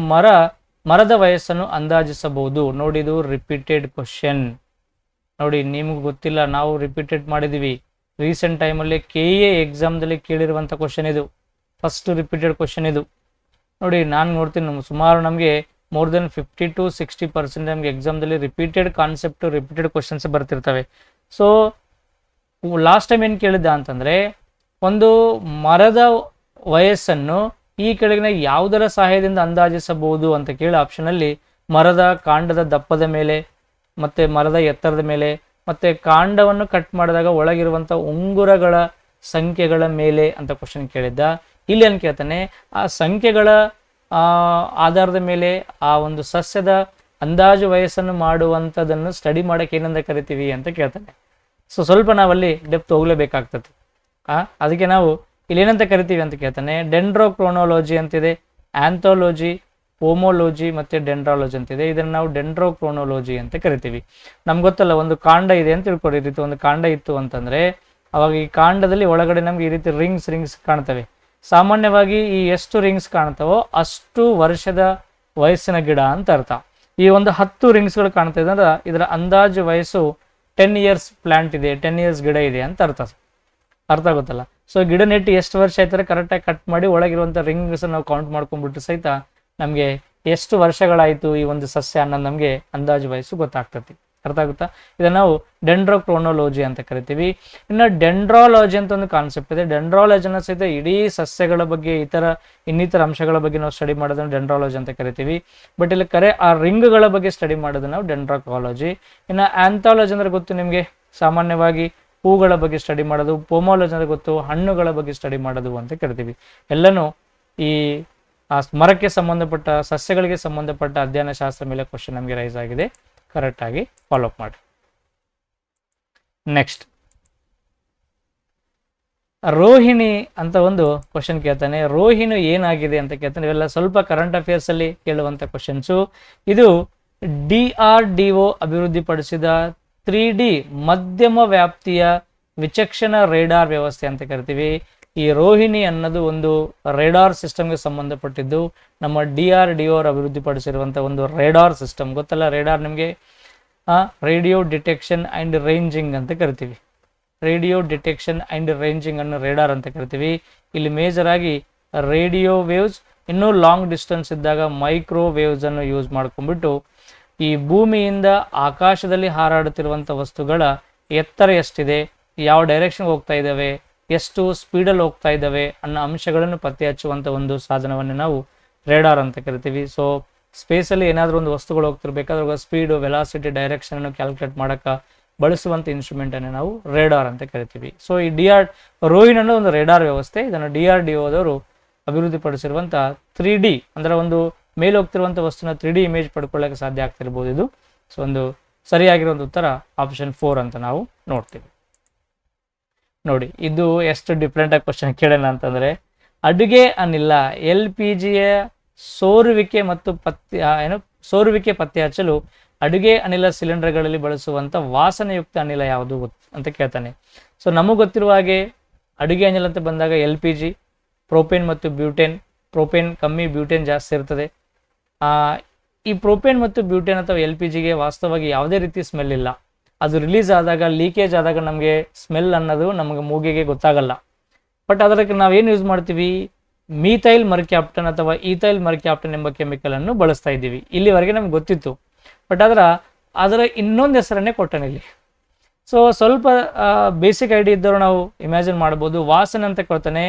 ಮರದ ವಯಸ್ಸನ್ನು ಅಂದಾಜಿಸಬಹುದು. ನೋಡಿ, ಇದು ರಿಪೀಟೆಡ್ ಕ್ವಶನ್. ನೋಡಿ, ನಿಮ್ಗೆ ಗೊತ್ತಿಲ್ಲ, ನಾವು ರಿಪೀಟೆಡ್ ಮಾಡಿದೀವಿ. ರೀಸೆಂಟ್ ಟೈಮಲ್ಲಿ KA ಎಕ್ಸಾಮ್ದಲ್ಲಿ ಕೇಳಿರುವಂಥ ಕ್ವಶನ್ ಇದು, ಫಸ್ಟ್ ರಿಪೀಟೆಡ್ ಕ್ವಶನ್ ಇದು. ನೋಡಿ, ನಾನು ನೋಡ್ತೀನಿ ಸುಮಾರು ನಮಗೆ ಮೋರ್ ದೆನ್ 50 to 60% ನಮಗೆ ಎಕ್ಸಾಮ್ದಲ್ಲಿ ರಿಪೀಟೆಡ್ ಕಾನ್ಸೆಪ್ಟ್, ರಿಪೀಟೆಡ್ ಕ್ವಶನ್ಸ್ ಬರ್ತಿರ್ತವೆ. ಸೊ ಲಾಸ್ಟ್ ಟೈಮ್ ಏನು ಕೇಳಿದ್ದ ಅಂತಂದರೆ, ಒಂದು ಮರದ ವಯಸ್ಸನ್ನು ಈ ಕೆಳಗಿನ ಯಾವುದರ ಸಹಾಯದಿಂದ ಅಂದಾಜಿಸಬಹುದು ಅಂತ ಕೇಳಿ ಆಪ್ಷನಲ್ಲಿ ಮರದ ಕಾಂಡದ ದಪ್ಪದ ಮೇಲೆ, ಮತ್ತು ಮರದ ಎತ್ತರದ ಮೇಲೆ, ಮತ್ತು ಕಾಂಡವನ್ನು ಕಟ್ ಮಾಡಿದಾಗ ಒಳಗಿರುವಂಥ ಉಂಗುರಗಳ ಸಂಖ್ಯೆಗಳ ಮೇಲೆ ಅಂತ ಕ್ವಶನ್ ಕೇಳಿದ್ದ. ಇಲ್ಲಿ ಏನು ಕೇಳ್ತಾನೆ, ಆ ಸಂಖ್ಯೆಗಳ ಆಧಾರದ ಮೇಲೆ ಆ ಒಂದು ಸಸ್ಯದ ಅಂದಾಜು ವಯಸ್ಸನ್ನು ಮಾಡುವಂಥದ್ದನ್ನು ಸ್ಟಡಿ ಮಾಡೋಕ್ಕೆ ಏನಂತ ಕರಿತೀವಿ ಅಂತ ಕೇಳ್ತಾನೆ. ಸೊ ಸ್ವಲ್ಪ ನಾವಲ್ಲಿ ಡೆಪ್ತ್ ಹೋಗಲೇಬೇಕಾಗ್ತದೆ. ಅದಕ್ಕೆ ನಾವು ಇಲ್ಲಿ ಏನಂತ ಕರಿತೀವಿ ಅಂತ ಕೇಳ್ತಾನೆ. ಡೆಂಡ್ರೋಕ್ರೋನಾಲಜಿ ಅಂತಿದೆ, ಆಂಥೋಲಜಿ, ಹೋಮೋಲಜಿ ಮತ್ತು ಡೆಂಡ್ರಾಲಜಿ ಅಂತಿದೆ. ಇದನ್ನು ನಾವು ಡೆಂಡ್ರೋಕ್ರೋನಾಲಜಿ ಅಂತ ಕರಿತೀವಿ. ನಮ್ಗೆ ಗೊತ್ತಲ್ಲ, ಒಂದು ಕಾಂಡ ಇದೆ ಅಂತ ತಿಳ್ಕೊಡಿ. ಈ ರೀತಿ ಒಂದು ಕಾಂಡ ಇತ್ತು ಅಂತಂದರೆ ಅವಾಗ ಈ ಕಾಂಡದಲ್ಲಿ ಒಳಗಡೆ ನಮ್ಗೆ ಈ ರೀತಿ ರಿಂಗ್ಸ್ ಕಾಣ್ತವೆ. ಸಾಮಾನ್ಯವಾಗಿ ಈ ಎಷ್ಟು ರಿಂಗ್ಸ್ ಕಾಣ್ತಾವೋ ಅಷ್ಟು ವರ್ಷದ ವಯಸ್ಸಿನ ಗಿಡ ಅಂತ ಅರ್ಥ. ಈ ಒಂದು 10 ರಿಂಗ್ಸ್ಗಳು ಕಾಣ್ತಾ ಇದೆ ಅಂದ್ರೆ ಇದರ ಅಂದಾಜು ವಯಸ್ಸು 10 years ಪ್ಲಾಂಟ್ ಇದೆ, 10 years ಗಿಡ ಇದೆ ಅಂತ ಅರ್ಥ ಆಗುತ್ತಲ್ಲ. ಸೊ ಗಿಡ ನೆಟ್ಟು ಎಷ್ಟು ವರ್ಷ ಆಯ್ತಾರೆ ಕರೆಕ್ಟಾಗಿ ಕಟ್ ಮಾಡಿ ಒಳಗಿರುವಂಥ ರಿಂಗ್ಸ್ ನಾವು ಕೌಂಟ್ ಮಾಡ್ಕೊಂಡ್ಬಿಟ್ಟು ಸಹಿತ ನಮಗೆ ಎಷ್ಟು ವರ್ಷಗಳಾಯಿತು ಈ ಒಂದು ಸಸ್ಯ ಅನ್ನೋದು ನಮಗೆ ಅಂದಾಜು ವಯಸ್ಸು ಗೊತ್ತಾಗ್ತದೆ. ಅರ್ಥ ಆಗುತ್ತಾ? ಇದನ್ನು ನಾವು ಡೆಂಡ್ರೋಕ್ರೋನಾಲಜಿ ಅಂತ ಕರಿತೀವಿ. ಇನ್ನು ಡೆಂಡ್ರಾಲಜಿ ಅಂತ ಒಂದು ಕಾನ್ಸೆಪ್ಟ್ ಇದೆ. ಡೆಂಡ್ರಾಲಜಿನ ಸಹಿತ ಇಡೀ ಸಸ್ಯಗಳ ಬಗ್ಗೆ ಇನ್ನಿತರ ಅಂಶಗಳ ಬಗ್ಗೆ ನಾವು ಸ್ಟಡಿ ಮಾಡೋದನ್ನು ಡೆಂಡ್ರಾಲಜಿ ಅಂತ ಕರಿತೀವಿ. ಬಟ್ ಇಲ್ಲಿ ಆ ರಿಂಗ್ಗಳ ಬಗ್ಗೆ ಸ್ಟಡಿ ಮಾಡೋದು ನಾವು ಡೆಂಡ್ರೋಕ್ರಾಲಜಿ. ಇನ್ನು ಆಂಥಾಲಜಿ ಅಂದ್ರೆ ಗೊತ್ತು ನಿಮಗೆ, ಸಾಮಾನ್ಯವಾಗಿ ಹೂಗಳ ಬಗ್ಗೆ ಸ್ಟಡಿ ಮಾಡೋದು. ಪೋಮಾಲಜಿ ಅಂದ್ರೆ ಗೊತ್ತು, ಹಣ್ಣುಗಳ ಬಗ್ಗೆ ಸ್ಟಡಿ ಮಾಡೋದು ಅಂತ ಕರಿತೀವಿ. ಎಲ್ಲನೂ ಈ ಮರಕ್ಕೆ ಸಂಬಂಧಪಟ್ಟ, ಸಸ್ಯಗಳಿಗೆ ಸಂಬಂಧಪಟ್ಟ ಅಧ್ಯಯನ ಶಾಸ್ತ್ರ ಮೇಲೆ ಕ್ವಶನ್ ನಮಗೆ ರೈಸ್ ಆಗಿದೆ. ಕರೆಕ್ಟಾಗಿ ಫಾಲೋ ಅಪ್ ಮಾಡಿ. ನೆಕ್ಸ್ಟ್, ರೋಹಿಣಿ ಅಂತ ಒಂದು ಕ್ವಶನ್ ಕೇಳ್ತಾನೆ. ರೋಹಿಣಿ ಏನಾಗಿದೆ ಅಂತ ಕೇಳ್ತಾನೆ. ಇವೆಲ್ಲ ಸ್ವಲ್ಪ ಕರೆಂಟ್ ಅಫೇರ್ಸ್ ಅಲ್ಲಿ ಕೇಳುವಂಥ ಕ್ವಶನ್ಸು. ಇದು DRDO ಅಭಿವೃದ್ಧಿಪಡಿಸಿದ 3D ಮಧ್ಯಮ ವ್ಯಾಪ್ತಿಯ ವಿಚಕ್ಷಣ ರೇಡಾರ್ ವ್ಯವಸ್ಥೆ ಅಂತ ಕರಿತೀವಿ. ಈ ರೋಹಿಣಿ ಅನ್ನೋದು ಒಂದು ರೇಡಾರ್ ಸಿಸ್ಟಮ್ಗೆ ಸಂಬಂಧಪಟ್ಟಿದ್ದು. ನಮ್ಮ DRDO ಅಭಿವೃದ್ಧಿಪಡಿಸಿರುವಂಥ ಒಂದು ರೇಡಾರ್ ಸಿಸ್ಟಮ್. ಗೊತ್ತಲ್ಲ ರೇಡಾರ್ ನಿಮಗೆ? ರೇಡಿಯೋ ಡಿಟೆಕ್ಷನ್ ಆ್ಯಂಡ್ ರೇಂಜಿಂಗ್ ಅಂತ ಕರಿತೀವಿ. ರೇಡಿಯೋ ಡಿಟೆಕ್ಷನ್ ಆ್ಯಂಡ್ ರೇಂಜಿಂಗ್ ಅನ್ನು ರೇಡಾರ್ ಅಂತ ಕರಿತೀವಿ. ಇಲ್ಲಿ ಮೇಜರ್ ಆಗಿ ರೇಡಿಯೋ ವೇವ್ಸ್, ಇನ್ನೂ ಲಾಂಗ್ ಡಿಸ್ಟೆನ್ಸ್ ಇದ್ದಾಗ ಮೈಕ್ರೋ ವೇವ್ಸ್ ಅನ್ನು ಯೂಸ್ ಮಾಡ್ಕೊಂಡ್ಬಿಟ್ಟು ಈ ಭೂಮಿಯಿಂದ ಆಕಾಶದಲ್ಲಿ ಹಾರಾಡುತ್ತಿರುವಂಥ ವಸ್ತುಗಳ ಎತ್ತರ ಎಷ್ಟಿದೆ, ಯಾವ ಡೈರೆಕ್ಷನ್ಗೆ ಹೋಗ್ತಾ ಇದ್ದಾವೆ, ಎಷ್ಟು ಸ್ಪೀಡಲ್ಲಿ ಹೋಗ್ತಾ ಇದ್ದಾವೆ ಅನ್ನೋ ಅಂಶಗಳನ್ನು ಪತ್ತೆ ಹಚ್ಚುವಂಥ ಒಂದು ಸಾಧನವನ್ನು ನಾವು ರೇಡಾರ್ ಅಂತ ಕರಿತೀವಿ. ಸೊ ಸ್ಪೇಸಲ್ಲಿ ಏನಾದರೂ ಒಂದು ವಸ್ತುಗಳು ಹೋಗ್ತಿರ್ಬೇಕಾದ್ರೆ ಸ್ಪೀಡು, ವೆಲಾಸಿಟಿ, ಡೈರೆಕ್ಷನನ್ನು ಕ್ಯಾಲ್ಕುಲೇಟ್ ಮಾಡೋಕ್ಕೆ ಬಳಸುವಂಥ ಇನ್ಸ್ಟ್ರೂಮೆಂಟನ್ನು ನಾವು ರೇಡಾರ್ ಅಂತ ಕರಿತೀವಿ. ಸೊ ಈ ರೋಹಿಣಿ ಅನ್ನೋ ಒಂದು ರೇಡಾರ್ ವ್ಯವಸ್ಥೆ. ಇದನ್ನು DRDOದವರು ಅಭಿವೃದ್ಧಿಪಡಿಸಿರುವಂಥ 3D ಅಂದರೆ ಒಂದು ಮೇಲೆ ಹೋಗ್ತಿರುವಂಥ ವಸ್ತುನ 3D ಇಮೇಜ್ ಪಡ್ಕೊಳ್ಳೋಕೆ ಸಾಧ್ಯ ಆಗ್ತಿರ್ಬೋದು ಇದು. ಸೊ ಒಂದು ಸರಿಯಾಗಿರುವಂಥ ಉತ್ತರ ಆಪ್ಷನ್ 4 ಅಂತ ನಾವು ನೋಡ್ತೀವಿ. ನೋಡಿ, ಇದು ಎಷ್ಟು ಡಿಫ್ರೆಂಟ್ ಆಗಿ ಕ್ವಶನ್ ಕೇಳೋಣ ಅಂತಂದರೆ, ಅಡುಗೆ ಅನಿಲ LPGಯ ಸೋರುವಿಕೆ ಮತ್ತು ಸೋರುವಿಕೆ ಪತ್ತೆ ಹಚ್ಚಲು ಅಡುಗೆ ಅನಿಲ ಸಿಲಿಂಡರ್ಗಳಲ್ಲಿ ಬಳಸುವಂಥ ವಾಸನೆಯುಕ್ತ ಅನಿಲ ಯಾವುದು ಅಂತ ಕೇಳ್ತಾನೆ. ಸೊ ನಮಗೆ ಗೊತ್ತಿರುವ ಹಾಗೆ ಅಡುಗೆ ಅನಿಲ ಅಂತ ಬಂದಾಗ LPG, ಪ್ರೋಪೇನ್ ಮತ್ತು ಬ್ಯೂಟೇನ್. ಪ್ರೋಪೇನ್ ಕಮ್ಮಿ, ಬ್ಯೂಟೇನ್ ಜಾಸ್ತಿ ಇರ್ತದೆ. ಈ ಪ್ರೋಪೇನ್ ಮತ್ತು ಬ್ಯೂಟೇನ್ ಅಥವಾ LPGಗೆ ವಾಸ್ತವವಾಗಿ ಯಾವುದೇ ರೀತಿ ಸ್ಮೆಲ್ ಇಲ್ಲ. ಅದು ರಿಲೀಸ್ ಆದಾಗ, ಲೀಕೇಜ್ ಆದಾಗ ನಮಗೆ ಸ್ಮೆಲ್ ಅನ್ನೋದು ನಮಗೆ ಮೂಗಿಗೆ ಗೊತ್ತಾಗಲ್ಲ. ಬಟ್ ಅದಕ್ಕೆ ನಾವೇನು ಯೂಸ್ ಮಾಡ್ತೀವಿ, ಮೀಥೈಲ್ ಮರ್ಕ್ಯಾಪ್ಟನ್ ಅಥವಾ ಈಥೈಲ್ ಮರ್ಕ್ಯಾಪ್ಟನ್ ಎಂಬ ಕೆಮಿಕಲನ್ನು ಬಳಸ್ತಾ ಇದ್ದೀವಿ. ಇಲ್ಲಿವರೆಗೆ ನಮ್ಗೆ ಗೊತ್ತಿತ್ತು. ಬಟ್ ಅದರ ಇನ್ನೊಂದು ಹೆಸರನ್ನೇ ಕೊಟ್ಟನೆ ಇಲ್ಲಿ. ಸೊ ಸ್ವಲ್ಪ ಬೇಸಿಕ್ ಐಡಿಯಾ ಇದ್ದವರು ನಾವು ಇಮ್ಯಾಜಿನ್ ಮಾಡ್ಬೋದು. ವಾಸನೆ ಅಂತ ಕೊಡ್ತಾನೆ.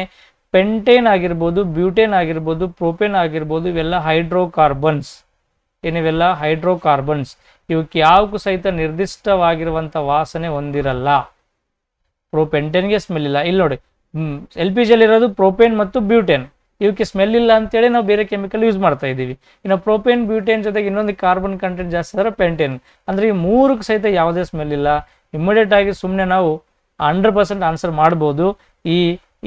ಪೆಂಟೇನ್ ಆಗಿರ್ಬೋದು, ಬ್ಯೂಟೇನ್ ಆಗಿರ್ಬೋದು, ಪ್ರೋಪೇನ್ ಆಗಿರ್ಬೋದು, ಇವೆಲ್ಲ ಹೈಡ್ರೋಕಾರ್ಬನ್ಸ್. ಏನಿವೆಲ್ಲ ಹೈಡ್ರೋಕಾರ್ಬನ್ಸ್, ಇವಕ್ಕೆ ಯಾವಕ್ಕೂ ಸಹಿತ ನಿರ್ದಿಷ್ಟವಾಗಿರುವಂಥ ವಾಸನೆ ಹೊಂದಿರಲ್ಲ. ಪ್ರೋಪೆಂಟೇನ್ಗೆ ಸ್ಮೆಲ್ ಇಲ್ಲ. ಇಲ್ಲಿ ನೋಡಿ, LPG ಇರೋದು ಪ್ರೋಪೇನ್ ಮತ್ತು ಬ್ಯೂಟೇನ್, ಇವಕ್ಕೆ ಸ್ಮೆಲ್ ಇಲ್ಲ ಅಂತೇಳಿ ನಾವು ಬೇರೆ ಕೆಮಿಕಲ್ ಯೂಸ್ ಮಾಡ್ತಾ ಇದ್ದೀವಿ. ಇನ್ನು ಪ್ರೋಪೇನ್ ಬ್ಯೂಟೇನ್ ಜೊತೆಗೆ ಇನ್ನೊಂದು ಕಾರ್ಬನ್ ಕಂಟೆಂಟ್ ಜಾಸ್ತಿ ಆದರೆ ಪೆಂಟೇನ್, ಅಂದರೆ ಈ ಮೂರಕ್ಕೆ ಸಹಿತ ಯಾವುದೇ ಸ್ಮೆಲ್ ಇಲ್ಲ. ಇಮಿಡಿಯೇಟ್ ಆಗಿ ಸುಮ್ಮನೆ ನಾವು 100% ಆನ್ಸರ್ ಮಾಡ್ಬೋದು. ಈ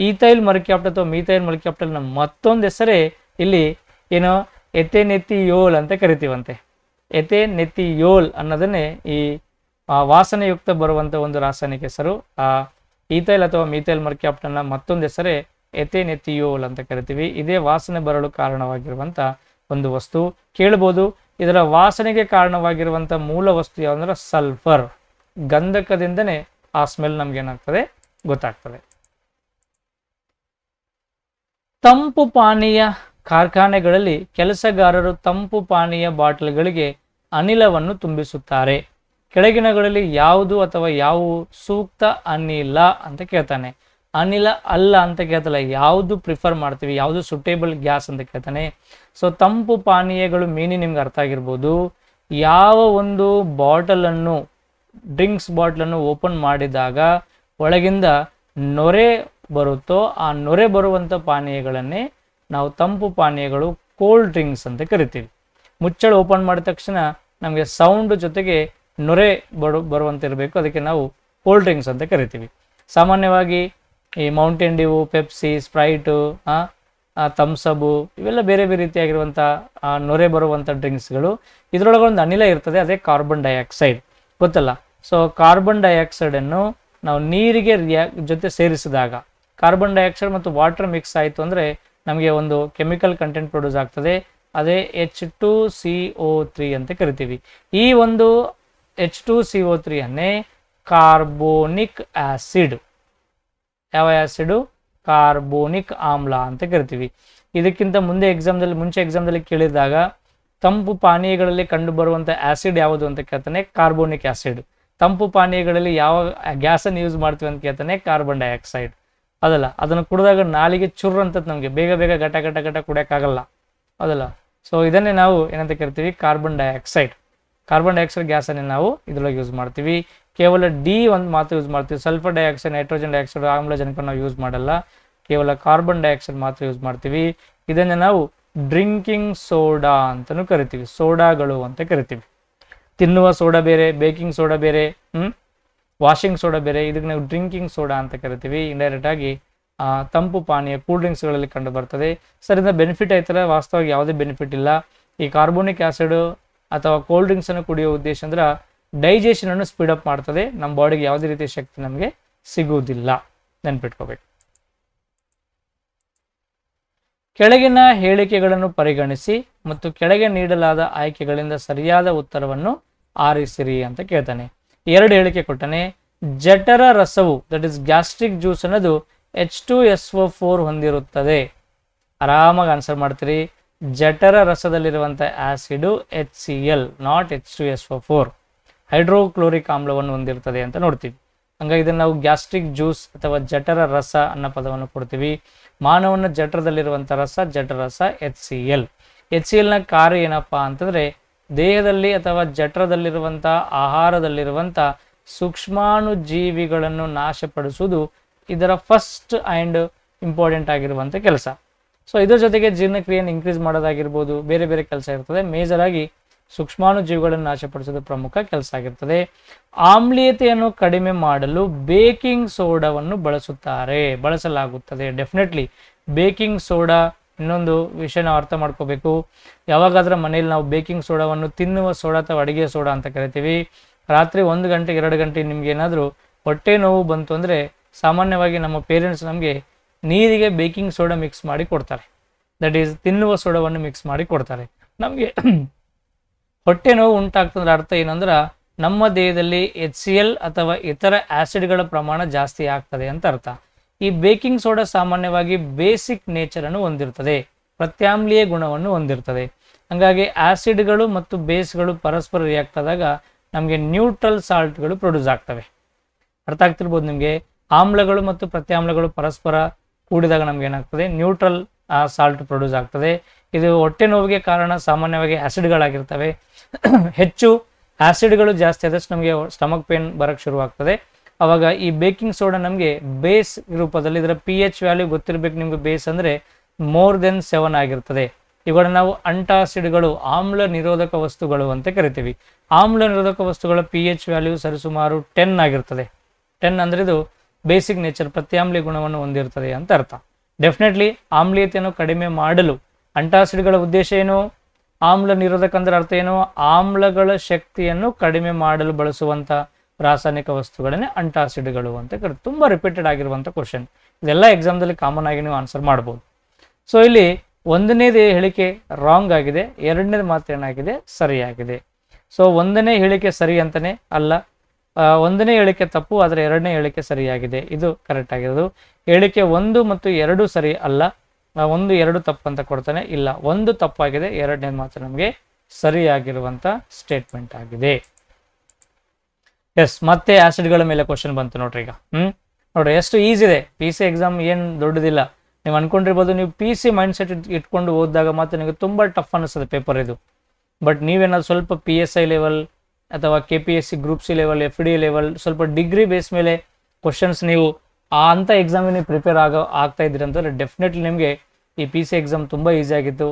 ಈಥೈಲ್ ಮರ್ಕ್ಯಾಪ್ಟಲ್ ಅಥವಾ ಮೀಥೈಲ್ ಮರ್ಕ್ಯಾಪ್ಟಲ್ನ ಮತ್ತೊಂದು ಹೆಸರೇ ಇಲ್ಲಿ ಏನೋ ಎಥೆನೆಥಿಯೋಲ್ ಅಂತ ಕರಿತೀವಂತೆ. ಎಥೆನೆಥಿಯೋಲ್ ಅನ್ನೋದನ್ನೇ ಈ ವಾಸನೆಯುಕ್ತ ಬರುವಂಥ ಒಂದು ರಾಸಾಯನಿಕ ಹೆಸರು. ಈಥೈಲ್ ಅಥವಾ ಮೀಥೈಲ್ ಮರ್ಕ್ಯಾಪ್ಟಲ್ನ ಮತ್ತೊಂದು ಹೆಸರೇ ಎಥೆನೆಥಿಯೋಲ್ ಅಂತ ಕರಿತೀವಿ. ಇದೇ ವಾಸನೆ ಬರಲು ಕಾರಣವಾಗಿರುವಂಥ ಒಂದು ವಸ್ತು. ಕೇಳ್ಬೋದು, ಇದರ ವಾಸನೆಗೆ ಕಾರಣವಾಗಿರುವಂಥ ಮೂಲ ವಸ್ತು ಯಾವುದಂದ್ರೆ ಸಲ್ಫರ್. ಗಂಧಕದಿಂದನೇ ಆ ಸ್ಮೆಲ್ ನಮ್ಗೆ ಏನಾಗ್ತದೆ ಗೊತ್ತಾಗ್ತದೆ. ತಂಪು ಪಾನೀಯ ಕಾರ್ಖಾನೆಗಳಲ್ಲಿ ಕೆಲಸಗಾರರು ತಂಪು ಪಾನೀಯ ಬಾಟಲ್ಗಳಿಗೆ ಅನಿಲವನ್ನು ತುಂಬಿಸುತ್ತಾರೆ. ಕೆಳಗಿನಗಳಲ್ಲಿ ಯಾವುದು ಅಥವಾ ಯಾವುವು ಸೂಕ್ತ ಅನಿಲ ಅಂತ ಕೇಳ್ತಾನೆ. ಅನಿಲ ಅಲ್ಲ ಅಂತ ಕೇಳ್ತಲ್ಲ, ಯಾವುದು ಪ್ರಿಫರ್ ಮಾಡ್ತೀವಿ, ಯಾವುದು ಸುಟೇಬಲ್ ಗ್ಯಾಸ್ ಅಂತ ಕೇಳ್ತಾನೆ. ಸೊ ತಂಪು ಪಾನೀಯಗಳು ಮೀನಿ ನಿಮ್ಗೆ ಅರ್ಥ ಆಗಿರ್ಬೋದು. ಯಾವ ಒಂದು ಬಾಟಲನ್ನು, ಡ್ರಿಂಕ್ಸ್ ಬಾಟ್ಲನ್ನು ಓಪನ್ ಮಾಡಿದಾಗ ಒಳಗಿಂದ ನೊರೆ ಬರುತ್ತೋ ಆ ನೊರೆ ಬರುವಂಥ ಪಾನೀಯಗಳನ್ನೇ ನಾವು ತಂಪು ಪಾನೀಯಗಳು, ಕೋಲ್ಡ್ ಡ್ರಿಂಕ್ಸ್ ಅಂತ ಕರಿತೀವಿ. ಮುಚ್ಚಳ ಓಪನ್ ಮಾಡಿದ ತಕ್ಷಣ ನಮಗೆ ಸೌಂಡ್ ಜೊತೆಗೆ ನೊರೆ ಬರುವಂತಿರಬೇಕು, ಅದಕ್ಕೆ ನಾವು ಕೋಲ್ಡ್ ಡ್ರಿಂಕ್ಸ್ ಅಂತ ಕರಿತೀವಿ. ಸಾಮಾನ್ಯವಾಗಿ ಈ ಮೌಂಟೇನ್ ಡ್ಯೂ, ಪೆಪ್ಸಿ, ಸ್ಪ್ರೈಟು, ಥಮ್ಸಬು ಇವೆಲ್ಲ ಬೇರೆ ಬೇರೆ ರೀತಿಯಾಗಿರುವಂಥ ನೊರೆ ಬರುವಂಥ ಡ್ರಿಂಕ್ಸ್ಗಳು. ಇದರೊಳಗೆ ಒಂದು ಅನಿಲ ಇರ್ತದೆ, ಅದೇ ಕಾರ್ಬನ್ ಡೈಆಕ್ಸೈಡ್, ಗೊತ್ತಲ್ಲ. ಸೊ ಕಾರ್ಬನ್ ಡೈಆಕ್ಸೈಡನ್ನು ನಾವು ನೀರಿಗೆ ಜೊತೆ ಸೇರಿಸಿದಾಗ ಕಾರ್ಬನ್ ಡೈಆಕ್ಸೈಡ್ ಮತ್ತು ವಾಟರ್ ಮಿಕ್ಸ್ ಆಯಿತು ಅಂದರೆ ನಮಗೆ ಒಂದು ಕೆಮಿಕಲ್ ಕಂಟೆಂಟ್ ಪ್ರೊಡ್ಯೂಸ್ ಆಗ್ತದೆ, ಅದೇ H2CO3 ಅಂತ ಕರಿತೀವಿ. ಈ ಒಂದು H2CO3 ಅನ್ನೇ ಕಾರ್ಬೋನಿಕ್ ಆಸಿಡ್, ಯಾವ ಆಸಿಡು, ಕಾರ್ಬೋನಿಕ್ ಆಮ್ಲ ಅಂತ ಕರಿತೀವಿ. ಇದಕ್ಕಿಂತ ಮುಂಚೆ ಎಕ್ಸಾಮ್ದಲ್ಲಿ ಕೇಳಿದಾಗ ತಂಪು ಪಾನೀಯಗಳಲ್ಲಿ ಕಂಡು ಬರುವಂಥ ಆಸಿಡ್ ಯಾವುದು ಅಂತ ಕೇಳ್ತಾನೆ, ಕಾರ್ಬೋನಿಕ್ ಆಸಿಡ್. ತಂಪು ಪಾನೀಯಗಳಲ್ಲಿ ಯಾವ ಗ್ಯಾಸನ್ನು ಯೂಸ್ ಮಾಡ್ತೀವಿ ಅಂತ ಕೇಳ್ತಾನೆ, ಕಾರ್ಬನ್ ಡೈಆಕ್ಸೈಡ್. ಅದಲ್ಲ, ಅದನ್ನು ಕುಡಿದಾಗ ನಾಲಿಗೆ ಚುರ್ರ ಅಂತದ್ದು, ನಮಗೆ ಬೇಗ ಬೇಗ ಘಟ ಘಟ ಘಟ ಕುಡಿಯೋಕ್ಕಾಗಲ್ಲ, ಅದಲ್ಲ. ಸೊ ಇದನ್ನೇ ನಾವು ಏನಂತ ಕರಿತೀವಿ, ಕಾರ್ಬನ್ ಡೈಆಕ್ಸೈಡ್. ಕಾರ್ಬನ್ ಡೈಆಕ್ಸೈಡ್ ಗ್ಯಾಸನ್ನೇ ನಾವು ಇದರೊಳಗೆ ಯೂಸ್ ಮಾಡ್ತೀವಿ. ಕೇವಲ ಒಂದು ಮಾತ್ರ ಯೂಸ್ ಮಾಡ್ತೀವಿ. ಸಲ್ಫರ್ ಡೈಆಕ್ಸೈಡ್, ನೈಟ್ರೋಜನ್ ಡೈಆಕ್ಸೈಡ್, ಆಮ್ಲಜನಕ ನಾವು ಯೂಸ್ ಮಾಡಲ್ಲ, ಕೇವಲ ಕಾರ್ಬನ್ ಡೈಆಕ್ಸೈಡ್ ಮಾತ್ರ ಯೂಸ್ ಮಾಡ್ತೀವಿ. ಇದನ್ನೇ ನಾವು ಡ್ರಿಂಕಿಂಗ್ ಸೋಡಾ ಅಂತಲೂ ಕರಿತೀವಿ, ಸೋಡಾಗಳು ಅಂತ ಕರಿತೀವಿ. ತಿನ್ನುವ ಸೋಡಾ ಬೇರೆ, ಬೇಕಿಂಗ್ ಸೋಡಾ ಬೇರೆ, ವಾಷಿಂಗ್ ಸೋಡಾ ಬೇರೆ, ಇದಕ್ಕೆ ನಾವು ಡ್ರಿಂಕಿಂಗ್ ಸೋಡಾ ಅಂತ ಕರಿತೀವಿ. ಇಂಡೈರೆಕ್ಟ್ ಆಗಿ ತಂಪು ಪಾನೀಯ ಕೂಲ್ ಡ್ರಿಂಕ್ಸ್ಗಳಲ್ಲಿ ಕಂಡು ಬರ್ತದೆ. ಸರ್ ಇದನ್ನ ಬೆನಿಫಿಟ್ ಆಯ್ತಾರೆ, ವಾಸ್ತವವಾಗಿ ಯಾವುದೇ ಬೆನಿಫಿಟ್ ಇಲ್ಲ. ಈ ಕಾರ್ಬೋನಿಕ್ ಆಸಿಡ್ ಅಥವಾ ಕೋಲ್ಡ್ ಡ್ರಿಂಕ್ಸನ್ನು ಕುಡಿಯೋ ಉದ್ದೇಶ ಅಂದ್ರೆ ಡೈಜೆಷನನ್ನು ಸ್ಪೀಡಪ್ ಮಾಡ್ತದೆ, ನಮ್ಮ ಬಾಡಿಗೆ ಯಾವುದೇ ರೀತಿಯ ಶಕ್ತಿ ನಮಗೆ ಸಿಗುವುದಿಲ್ಲ, ನೆನ್ಪಿಟ್ಕೋಬೇಕು. ಕೆಳಗಿನ ಹೇಳಿಕೆಗಳನ್ನು ಪರಿಗಣಿಸಿ ಮತ್ತು ಕೆಳಗೆ ನೀಡಲಾದ ಆಯ್ಕೆಗಳಿಂದ ಸರಿಯಾದ ಉತ್ತರವನ್ನು ಆರಿಸಿರಿ ಅಂತ ಕೇಳ್ತಾನೆ. 2 ಹೇಳಿಕೆ ಕೊಟ್ಟಾನೆ. ಜಠರ ರಸವು, ದಟ್ ಇಸ್ ಗ್ಯಾಸ್ಟ್ರಿಕ್ ಜ್ಯೂಸ್ ಅನ್ನೋದು H2SO4 ಹೊಂದಿರುತ್ತದೆ. ಆರಾಮಾಗಿ ಆನ್ಸರ್ ಮಾಡ್ತೀರಿ. ಜಠರ ರಸದಲ್ಲಿರುವಂಥ acid HCl, not H2SO4, hydrochloric ಆಮ್ಲವನ್ನು ಹೊಂದಿರ್ತದೆ ಅಂತ ನೋಡ್ತೀವಿ. ಹಂಗಾಗಿ ಇದನ್ನು ನಾವು ಗ್ಯಾಸ್ಟ್ರಿಕ್ ಜ್ಯೂಸ್ ಅಥವಾ ಜಠರ ರಸ ಅನ್ನೋ ಪದವನ್ನು ಕೊಡ್ತೀವಿ. ಮಾನವನ ಜಠರದಲ್ಲಿರುವಂಥ ರಸ ಜಠರ ರಸ HCl ನ ಕಾರ್ಯ ಏನಪ್ಪ ಅಂತಂದರೆ ದೇಹದಲ್ಲಿ ಅಥವಾ ಜಠರದಲ್ಲಿರುವಂಥ ಆಹಾರದಲ್ಲಿರುವಂಥ ಸೂಕ್ಷ್ಮಾಣುಜೀವಿಗಳನ್ನು ನಾಶಪಡಿಸುವುದು ಇದರ ಫಸ್ಟ್ ಆ್ಯಂಡ್ ಇಂಪಾರ್ಟೆಂಟ್ ಆಗಿರುವಂಥ ಕೆಲಸ. ಸೊ ಇದರ ಜೊತೆಗೆ ಜೀರ್ಣಕ್ರಿಯೆಯನ್ನು ಇನ್ಕ್ರೀಸ್ ಮಾಡೋದಾಗಿರ್ಬೋದು, ಬೇರೆ ಬೇರೆ ಕೆಲಸ ಇರ್ತದೆ. ಮೇಜರ್ ಆಗಿ ಸೂಕ್ಷ್ಮಾಣುಜೀವಿಗಳನ್ನು ನಾಶಪಡಿಸೋದು ಪ್ರಮುಖ ಕೆಲಸ ಆಗಿರ್ತದೆ. ಆಮ್ಲೀಯತೆಯನ್ನು ಕಡಿಮೆ ಮಾಡಲು ಬೇಕಿಂಗ್ ಸೋಡಾವನ್ನು ಬಳಸಲಾಗುತ್ತದೆ. ಡೆಫಿನೆಟ್ಲಿ ಬೇಕಿಂಗ್ ಸೋಡಾ, ಇನ್ನೊಂದು ವಿಷಯ ನಾವು ಅರ್ಥ ಮಾಡ್ಕೋಬೇಕು. ಯಾವಾಗಾದ್ರೂ ಮನೆಯಲ್ಲಿ ನಾವು ಬೇಕಿಂಗ್ ಸೋಡಾವನ್ನು ತಿನ್ನುವ ಸೋಡಾ ಅಥವಾ ಅಡುಗೆ ಸೋಡಾ ಅಂತ ಕರಿತೀವಿ. ರಾತ್ರಿ 1 ಗಂಟೆ 2 ಗಂಟೆ ನಿಮ್ಗೆ ಏನಾದರೂ ಹೊಟ್ಟೆ ನೋವು ಬಂತು ಅಂದರೆ ಸಾಮಾನ್ಯವಾಗಿ ನಮ್ಮ ಪೇರೆಂಟ್ಸ್ ನಮಗೆ ನೀರಿಗೆ ಬೇಕಿಂಗ್ ಸೋಡಾ ಮಿಕ್ಸ್ ಮಾಡಿ ಕೊಡ್ತಾರೆ, ದಟ್ ಈಸ್ ತಿನ್ನುವ ಸೋಡಾವನ್ನು ಮಿಕ್ಸ್ ಮಾಡಿ ಕೊಡ್ತಾರೆ. ನಮಗೆ ಹೊಟ್ಟೆ ನೋವು ಉಂಟಾಗ್ತಂದ್ರೆ ಅರ್ಥ ಏನಂದ್ರೆ ನಮ್ಮ ದೇಹದಲ್ಲಿ HCl ಅಥವಾ ಇತರ ಆಸಿಡ್ಗಳ ಪ್ರಮಾಣ ಜಾಸ್ತಿ ಆಗ್ತದೆ ಅಂತ ಅರ್ಥ. ಈ ಬೇಕಿಂಗ್ ಸೋಡಾ ಸಾಮಾನ್ಯವಾಗಿ ಬೇಸಿಕ್ ನೇಚರನ್ನು ಹೊಂದಿರ್ತದೆ, ಪ್ರತ್ಯಾಮ್ಲೀಯ ಗುಣವನ್ನು ಹೊಂದಿರ್ತದೆ. ಹಾಗಾಗಿ ಆಸಿಡ್ಗಳು ಮತ್ತು ಬೇಸ್ಗಳು ಪರಸ್ಪರ ರಿಯಾಕ್ಟ್ ಆದಾಗ ನಮಗೆ ನ್ಯೂಟ್ರಲ್ ಸಾಲ್ಟ್ಗಳು ಪ್ರೊಡ್ಯೂಸ್ ಆಗ್ತವೆ. ಅರ್ಥ ಆಗ್ತಿರ್ಬೋದು ನಿಮಗೆ. ಆಮ್ಲಗಳು ಮತ್ತು ಪ್ರತ್ಯಾಮ್ಲಗಳು ಪರಸ್ಪರ ಕೂಡಿದಾಗ ನಮ್ಗೆ ಏನಾಗ್ತದೆ, ನ್ಯೂಟ್ರಲ್ ಸಾಲ್ಟ್ ಪ್ರೊಡ್ಯೂಸ್ ಆಗ್ತದೆ. ಇದು ಹೊಟ್ಟೆ ನೋವಿಗೆ ಕಾರಣ ಸಾಮಾನ್ಯವಾಗಿ ಆಸಿಡ್ಗಳಾಗಿರ್ತವೆ. ಹೆಚ್ಚು ಆಸಿಡ್ಗಳು ಜಾಸ್ತಿ ಆದಷ್ಟು ನಮಗೆ ಸ್ಟಮಕ್ ಪೇನ್ ಬರೋಕ್ಕೆ ಶುರುವಾಗ್ತದೆ. ಅವಾಗ ಈ ಬೇಕಿಂಗ್ ಸೋಡಾ ನಮಗೆ ಬೇಸ್ ರೂಪದಲ್ಲಿ, ಇದರ ಪಿ ಎಚ್ ವ್ಯಾಲ್ಯೂ ಗೊತ್ತಿರಬೇಕು ನಿಮಗೆ. ಬೇಸ್ ಅಂದರೆ ಮೋರ್ ದೆನ್ 7 ಆಗಿರ್ತದೆ. ಇವುಗಳ ನಾವು ಅಂಟಾಸಿಡ್ಗಳು, ಆಮ್ಲ ನಿರೋಧಕ ವಸ್ತುಗಳು ಅಂತ ಕರಿತೀವಿ. ಆಮ್ಲ ನಿರೋಧಕ ವಸ್ತುಗಳ ಪಿ ಎಚ್ ವ್ಯಾಲ್ಯೂ ಸರಿಸುಮಾರು 10 ಆಗಿರ್ತದೆ. 10 ಅಂದರೆ ಇದು ಬೇಸಿಕ್ ನೇಚರ್, ಪ್ರತ್ಯಾಮ್ಲೀಯ ಗುಣವನ್ನು ಹೊಂದಿರ್ತದೆ ಅಂತ ಅರ್ಥ. ಡೆಫಿನೆಟ್ಲಿ ಆಮ್ಲೀಯತೆಯನ್ನು ಕಡಿಮೆ ಮಾಡಲು ಅಂಟಾಸಿಡ್ಗಳ ಉದ್ದೇಶ ಏನು? ಆಮ್ಲ ನಿರೋಧಕ ಅಂದ್ರೆ ಅರ್ಥ ಏನು? ಆಮ್ಲಗಳ ಶಕ್ತಿಯನ್ನು ಕಡಿಮೆ ಮಾಡಲು ಬಳಸುವಂಥ ರಾಸಾಯನಿಕ ವಸ್ತುಗಳನ್ನೇ ಅಂಟಾಸಿಡ್ಗಳು ಅಂತ ಕರೀತಾರೆ. ತುಂಬ ರಿಪೀಟೆಡ್ ಆಗಿರುವಂಥ ಕ್ವಶನ್. ಇದೆಲ್ಲ ಎಕ್ಸಾಮ್ದಲ್ಲಿ ಕಾಮನ್ ಆಗಿ ನೀವು ಆನ್ಸರ್ ಮಾಡ್ಬೋದು. ಸೊ ಇಲ್ಲಿ ಒಂದನೇದು ಹೇಳಿಕೆ ರಾಂಗ್ ಆಗಿದೆ, ಎರಡನೇದು ಮಾತ್ರ ಏನಾಗಿದೆ? ಸರಿಯಾಗಿದೆ. ಸೊ ಒಂದನೇ ಹೇಳಿಕೆ ಸರಿ ಅಂತಾನೆ ಅಲ್ಲ, ಒಂದನೇ ಹೇಳಿಕೆ ತಪ್ಪು, ಆದರೆ ಎರಡನೇ ಹೇಳಿಕೆ ಸರಿಯಾಗಿದೆ. ಇದು ಕರೆಕ್ಟ್ ಆಗಿರೋದು. ಹೇಳಿಕೆ 1 ಮತ್ತು 2 ಸರಿ ಅಲ್ಲ, 1, 2 ತಪ್ಪು ಅಂತ ಕೊಡ್ತಾನೆ. ಇಲ್ಲ, 1 ತಪ್ಪಾಗಿದೆ, ಎರಡನೇದು ಮಾತ್ರ ನಮಗೆ ಸರಿಯಾಗಿರುವಂಥ ಸ್ಟೇಟ್ಮೆಂಟ್ ಆಗಿದೆ. ಎಸ್, ಮತ್ತೆ ಆಸಿಡ್ಗಳ ಮೇಲೆ ಕ್ವಶನ್ ಬಂತು ನೋಡ್ರಿ. ಈಗ ನೋಡ್ರಿ ಎಷ್ಟು ಈಸಿ ಇದೆ. ಪಿ ಸಿ ಎಕ್ಸಾಮ್ ಏನು ದೊಡ್ಡದಿಲ್ಲ. ನೀವು ಅನ್ಕೊಂಡಿರ್ಬೋದು, ನೀವು ಪಿ ಸಿ ಮೈಂಡ್ ಸೆಟ್ ಇಟ್ಕೊಂಡು ಓದಿದಾಗ ಮಾತ್ರ ನಿಮಗೆ ತುಂಬ ಟಫ್ ಅನಿಸ್ತದೆ ಪೇಪರ್ ಇದು. ಬಟ್ ನೀವೇನಾದ್ರು ಸ್ವಲ್ಪ PSI ಲೆವೆಲ್ ಅಥವಾ KPSC group C level, FD level, ಸ್ವಲ್ಪ ಡಿಗ್ರಿ ಬೇಸ್ ಮೇಲೆ ಕ್ವಶನ್ಸ್ ನೀವು ಅಂಥ ಎಕ್ಸಾಮಿಗೆ ನೀವು ಪ್ರಿಪೇರ್ ಆಗ್ತಾ ಇದ್ದೀರಿ ಅಂತಂದರೆ ಡೆಫಿನೆಟ್ಲಿ ನಿಮಗೆ ಈ ಪಿ ಸಿ ಎಕ್ಸಾಮ್ ತುಂಬ ಈಸಿ ಆಗಿತ್ತು.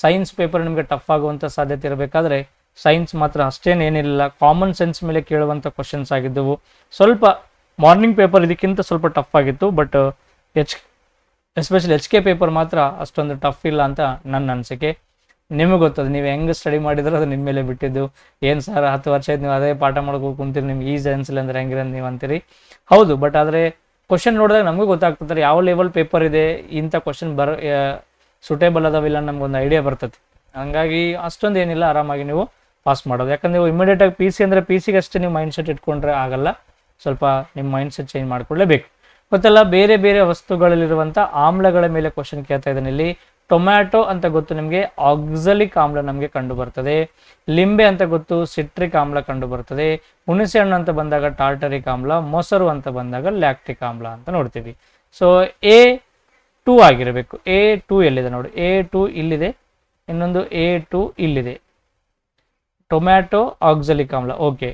ಸೈನ್ಸ್ ಪೇಪರ್ ನಿಮಗೆ ಟಫ್ ಆಗುವಂಥ ಸಾಧ್ಯತೆ ಇರಬೇಕಾದ್ರೆ ಸೈನ್ಸ್ ಮಾತ್ರ ಅಷ್ಟೇನೇನಿಲ್ಲ, ಕಾಮನ್ ಸೆನ್ಸ್ ಮೇಲೆ ಕೇಳುವಂಥ ಕ್ವಶನ್ಸ್ ಆಗಿದ್ದವು. ಸ್ವಲ್ಪ ಮಾರ್ನಿಂಗ್ ಪೇಪರ್ ಇದಕ್ಕಿಂತ ಸ್ವಲ್ಪ ಟಫ್ ಆಗಿತ್ತು. ಬಟ್ ಎಸ್ಪೆಷಲಿ HK ಪೇಪರ್ ಮಾತ್ರ ಅಷ್ಟೊಂದು ಟಫ್ ಇಲ್ಲ ಅಂತ ನನ್ನ ಅನಿಸಿಕೆ. ನಿಮಗೆ ಗೊತ್ತದು, ನೀವು ಹೆಂಗೆ ಸ್ಟಡಿ ಮಾಡಿದ್ರೆ ಅದು ನಿಮ್ಮ ಮೇಲೆ ಬಿಟ್ಟಿದ್ದು. ಏನು ಸರ್ 10 ವರ್ಷ ಆಯ್ತು ನೀವು ಅದೇ ಪಾಠ ಮಾಡ್ಕೊಂಡು ಕುಂತೀರಿ, ನಿಮ್ಗೆ ಈಸಿ ಅನ್ಸಿಲ್ಲ ಅಂದರೆ ಹೆಂಗಿರ ನೀವು ಅಂತೀರಿ. ಹೌದು, ಬಟ್ ಆದರೆ ಕ್ವಶನ್ ನೋಡಿದಾಗ ನಮಗೂ ಗೊತ್ತಾಗ್ತದೆ ಯಾವ ಲೆವೆಲ್ ಪೇಪರ್ ಇದೆ, ಇಂಥ ಕ್ವಶನ್ ಸುಟೇಬಲ್ ಅದಾವಿಲ್ಲ ನಮ್ಗೊಂದು ಐಡಿಯಾ ಬರ್ತದೆ. ಹಂಗಾಗಿ ಅಷ್ಟೊಂದು ಏನಿಲ್ಲ, ಆರಾಮಾಗಿ ನೀವು ಪಾಸ್ ಮಾಡೋದು. ಯಾಕಂದರೆ ನೀವು ಇಮಿಡಿಯೇಟಾಗಿ ಪಿ ಸಿ ಅಂದರೆ ಪಿ ಸಿಗೆ ಅಷ್ಟೇ ನೀವು ಮೈಂಡ್ ಸೆಟ್ ಇಟ್ಕೊಂಡ್ರೆ ಆಗಲ್ಲ. ಸ್ವಲ್ಪ ನಿಮ್ಮ ಮೈಂಡ್ ಸೆಟ್ ಚೇಂಜ್ ಮಾಡ್ಕೊಳ್ಳೇಬೇಕು. ಗೊತ್ತಲ್ಲ, ಬೇರೆ ಬೇರೆ ವಸ್ತುಗಳಲ್ಲಿರುವಂಥ ಆಮ್ಲಗಳ ಮೇಲೆ ಕ್ವಶನ್ ಕೇಳ್ತಾ ಇದ್ದಾನೆ. ಇಲ್ಲಿ ಟೊಮ್ಯಾಟೊ ಅಂತ ಗೊತ್ತು ನಿಮಗೆ, ಆಕ್ಸಲಿಕ್ ಆಮ್ಲ ನಮಗೆ ಕಂಡು ಬರ್ತದೆ. ಲಿಂಬೆ ಅಂತ ಗೊತ್ತು, ಸಿಟ್ರಿಕ್ ಆಮ್ಲ ಕಂಡು ಬರ್ತದೆ. ಹುಣಸೆ ಹಣ್ಣು ಅಂತ ಬಂದಾಗ ಟಾರ್ಟರಿಕ್ ಆಮ್ಲ, ಮೊಸರು ಅಂತ ಬಂದಾಗ ಲ್ಯಾಕ್ಟಿಕ್ ಆಮ್ಲ ಅಂತ ನೋಡ್ತೀವಿ. ಸೊ A2 ಆಗಿರಬೇಕು. A2 ಎಲ್ಲಿದೆ ನೋಡಿ, A2 ಇಲ್ಲಿದೆ, ಇನ್ನೊಂದು A2 ಇಲ್ಲಿದೆ. ಟೊಮ್ಯಾಟೊ ಆಕ್ಸಲಿಕ್ ಆಮ್ಲ. ಓಕೆ,